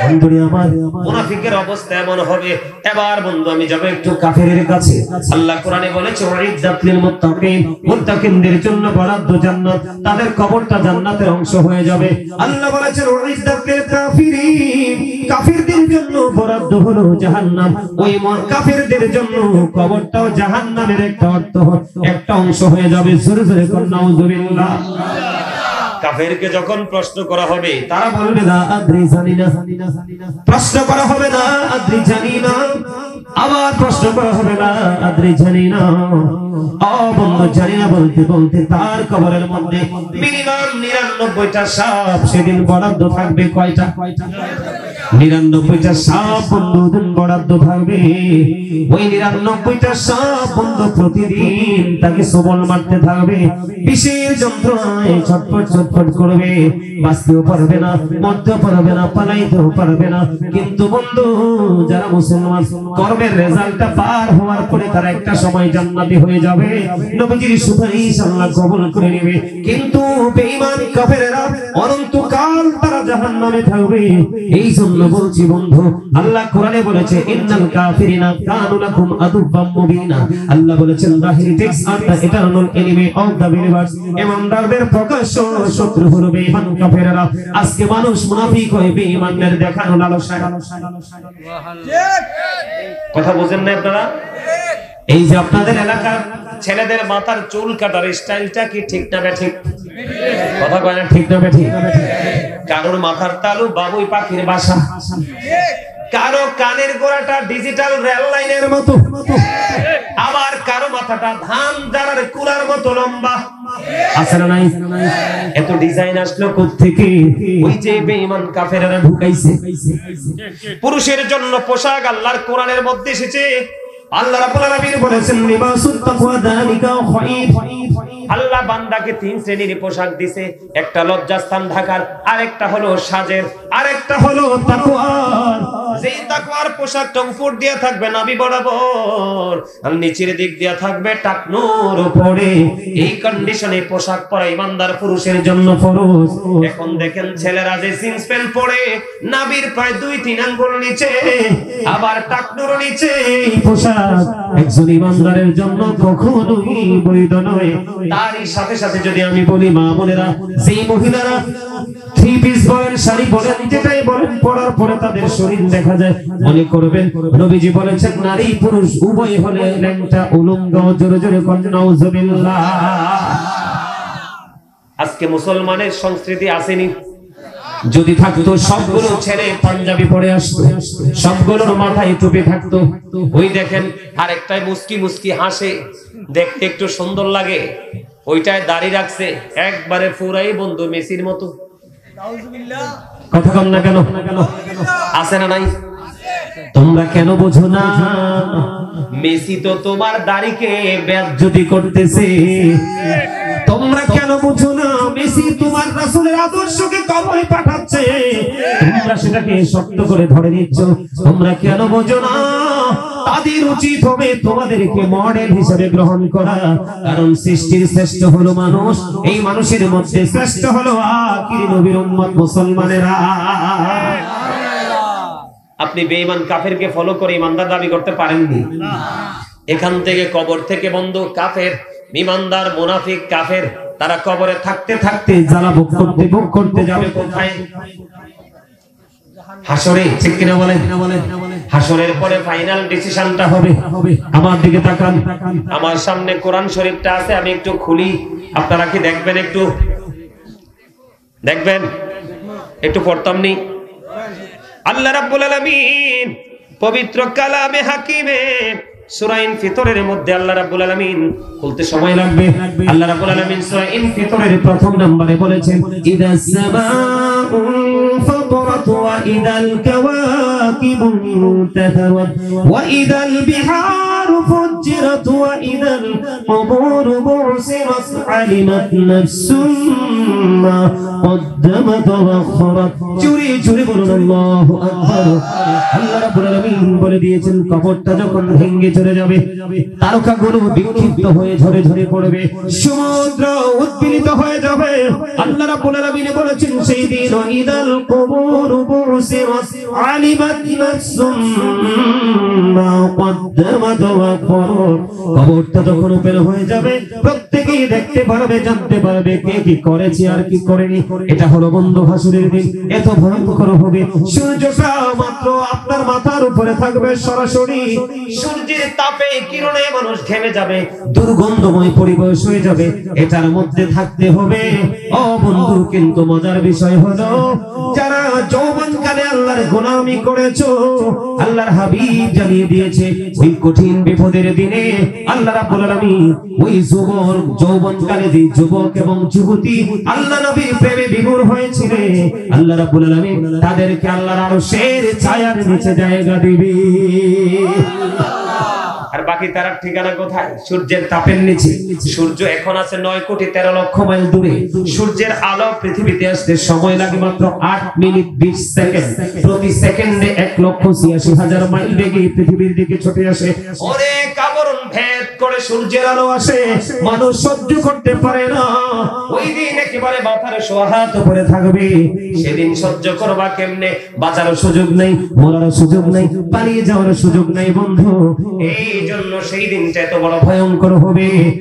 A: বন্ধুরে আমার? মুনাফিকের অবস্থা এমন হবে। এবার বন্ধু আমি যাব একটু কাফেরের কাছে। আল্লাহ কোরআনে বলেছে ওয়াইদাত লিল মুত্তাকিন, মুত্তাকিনদের জন্য বরাদ্দ জান্নাত, তাদের কবরটা জান্নাতের অংশ হয়ে যাবে। আল্লাহ বলেছেন উইদ্দাত লিল কাফিরিন, কাফিরদের জন্য বরাদ্দ হলো জাহান্নাম। ওই কাফিরদের জন্য কবরটাও জাহান্নামের একটা অংশ হয়ে যাবে। জোরে জোরে কোন নাউযুবিল্লাহ। কাফেরকে যখন প্রশ্ন করা হবে তারা বলবে না আদ্রি জানি না। প্রশ্ন করা হবে না আদ্রি জানি না, আবার প্রশ্ন করা হবে না আদ্রি জানি না। বন্ধু জানি না বলতে বলতে তার কবরের মধ্যে মিনিমাম 99টা সাপ সেদিন বরাদ্দ থাকবে। কয়টা? 99টা সাপ বন্ধু বরাদ্দ থাকবে। ওই 99টা সাপ বন্ধু প্রতিদিন তাকে সবল মারতে থাকবে, বিশেষ যন্ত্রণায় ছটফট ছটফট করবে। বাঁচতেও পারবে না, মরতেও পারবে না, পালাইতেও পারবে না। কিন্তু বন্ধু যারা মুসলমান, কর্মের রেজাল্টটা পার হওয়ার পরে তারা একটা সময় জান্নাতি হয়ে যাবে, নবীজির সুপারিশ আল্লাহ কবুল করে নেবে। কিন্তু বেঈমান কাফেররা অনন্তকাল তারা জাহান্নামে থাকবে। এই জন্য বলছি বন্ধু, আল্লাহ কোরআনে বলেছে ইন্নাল কাফিরিনা কানু লাকুম আদুব্বাম মুবিনা। আল্লাহ বলেছেন the heretics are the eternal enemy of the believers। ইমানদারদের প্রকাশ্য শত্রু হলো বেঈমান কাফেররা। আজকে মানুষ মুনাফিক হয়ে বেঈমানদের দেখানো লালসায়। কথা বুঝেন না আপনারা? এই যে আপনাদের এলাকার ছেলেদের মাথার চুল কাটার স্টাইলটা কি ঠিক না ঠিক? কথা কয় না ঠিক না ঠিক? কারোর মাথার তালু বাবুই পাখির বাসা, কারো কানের গোড়াটা ডিজিটাল রেল লাইনের মতো, আবার কারো মাথাটা ধান জারার কুলার মতো লম্বা। আছে না নাই? এত ডিজাইন আসলো কোত্থেকে? ওই যে বেঈমান কাফেররা ঢুকাইছে। পুরুষের জন্য পোশাক আল্লাহর কোরআনের মধ্যে এসেছে। আল্লাহ রাব্বুল আলামিন বলেছেন লিবাসুত তাকওয়া যালিকা খায়র। আল্লাহ বান্দাকে 3 শ্রেণীর পোশাক দিয়েছে, একটা লজ্জাস্থান ঢাকার, আরেকটা হলো সাজের, আরেকটা হলো তাকওয়ার। যেই তাকওয়ার পোশাকটা উপর দিয়ে থাকবে নাভি বরাবর, আর নিচের দিক দিয়ে থাকবে টাকনোর উপরে। এই কন্ডিশনে পোশাক পরা ইমানদার পুরুষের জন্য ফরজ। এখন দেখেন ছেলেরা যে জিন্স প্যান্ট পরে নাভির প্রায় 2-3 আঙ্গুল নিচে, আবার টাকনোর নিচে, এই পোশাক একজন ইমানদারের জন্য কখনোই বৈধ নয়। তারই সাথে সাথে যদি আমি বলি মা বোনেরা, যেই মহিলারা 3 পিস বলেন, শাড়ি বলেন, যেটাই বলেন পরার পরে তাদের শরীর দেখা যায়, মনে করবেন নবীজি বলেছেন নারী পুরুষ উভয় হলে ল্যাংটা উলঙ্গ। জোরে জোরে কোন নাউযুবিল্লাহ। আজকে মুসলমানের সংস্কৃতি আসেনি। যদি থাকতো সবগুলো ছেলে পাঞ্জাবি পরে আসতো, সবগুলোর মাথায় টুপি থাকতো। ওই দেখেন আরেকটাই মুস্কি মুস্কি হাসে, দেখতে একটু সুন্দর লাগে, ওইটায় দাড়ি রাখছে একবারে পুরাই বন্ধু মেসির মতো। কথা কম না কেন? আছে না নাই? তোমরা কেন বোঝো না? মেসি তো তোমার দাড়িকে বেইজ্জতি করতেছে। তোমরা কেন বুঝো না? মেসি তোমার রাসূলের আদর্শকে কবরে পাঠাচ্ছে, তোমরা সেটাকে শক্ত করে ধরে নিচ্ছ। তোমরা কেন বুঝো না? তাদের উচিত হবে তোমাদেরকে মডেল হিসেবে গ্রহণ করা, কারণ সৃষ্টির শ্রেষ্ঠ হলো মানুষ, এই মানুষের মধ্যে শ্রেষ্ঠ হলো আখির নবীর উম্মত মুসলমানেরা। আপনি বেঈমান কাফেরকে ফলো করে ইমানদার দাবি করতে পারেননি। এখান থেকে কবর থেকে বন্ধু কাফের, ইমানদার, মুনাফিক, কাফের তারা কবরে থাকতে থাকতে জ্বালা ভোগ করতে যাবে কোথায়? হাসরে। ঠিক কিনা বলেন? হাসরের পরে ফাইনাল ডিসিশনটা হবে। আমার দিকে তাকান, আমার সামনে কোরআন শরীফটা আছে, আমি একটু খুলি, আপনারা কি দেখবেন? একটু দেখবেন, একটু পড়তাম নি। আল্লাহ রাব্বুল আলামিন পবিত্র কালামে হাকিমে সূরা ইনফিতরের মধ্যে আল্লাহ রাব্বুল আলামিন বলতে সময় লাগবে। আল্লাহ রাব্বুল আলামিন সূরা ইনফিতরের প্রথম নম্বরে বলেছেন ইদাস সামাউ ফাতরাত ওয়া ইদাল কাওয়াকিবু মুনতাসারাত ওয়া ইদাল বিহারু ফুজ্জিরাত ওয়া ইদাল কুবুরু বু'সিরাত আলিমাত নাফসুম মা قدمت وأخرت চুরি চুরি বলুন আল্লাহু আকবার আল্লাহ রাব্বুল আলামিন বলে দিয়েছেন কবরটা যখন ভেঙে চলে যাবে তারকাগুলো বিক্ষিপ্ত হয়ে ঝরে ঝরে পড়বে সমুদ্র উদ্বেলিত হয়ে যাবে আল্লাহ রাব্বুল আলামিন বলেছেন সেই দিন ইদাল কুবুর বুসিরাত আলিমাত নাফসুম মা কদ্দামাত ওয়া আখরাত কবরটা যখন ওপেন হয়ে যাবে প্রত্যেকেই দেখতে পারবে জানতে পারবে কে কি করেছে আর কি করেনি এটা হলো বন্ধু হাসরের দিন এত ভয়ঙ্কর হবে সূর্যটা মাত্র আপনার মাথার উপরে থাকবে সরাসরি সূর্যের তাপে কিরণে মানুষ ঘেমে যাবে দুর্গন্ধময় পরিবেশ হয়ে যাবে এটার মধ্যে থাকতে হবে ও বন্ধু কিন্তু মজার বিষয় হলো যারা যৌবনকালে আল্লাহর গোলামি করেছো আল্লাহর হাবিব জানিয়ে দিয়েছে ওই কঠিন বিপদের দিনে আল্লাহ রাব্বুল আলামিন ওই যৌবনকালে যে যুবক এবং যুবতী আল্লাহ নবীর প্রেমে বিভোর হয়েছিলেন আল্লাহ রাব্বুল আলামিন তাদেরকে আল্লাহর আরশের ছায়ার নিচে জায়গা দিবে আর বাকি তার ঠিকানা কোথায় সূর্যের তাপের নিচে সূর্য এখন আছে 9,13,00,000 মাইল দূরে সূর্যের আলো পৃথিবীতে আসতে সময় লাগে মাত্র 8 মিনিট 20 সেকেন্ড প্রতি সেকেন্ডে 1,86,000 মাইল বেগে পৃথিবীর দিকে ছুটে আসে অনেক আবরণ ভেদ করে সূর্যের আলো আসে মানুষ সহ্য করতে পারে না ওই দিন একেবারে মাথার সোহাত উপরে থাকবে সেদিন সহ্য করবা কেমনে বাঁচার সুযোগ নেই মরার সুযোগ নেই পালিয়ে যাওয়ার সুযোগ নেই বন্ধু এই জন্য সেই দিনটা এত বড় ভয়ঙ্কর হবে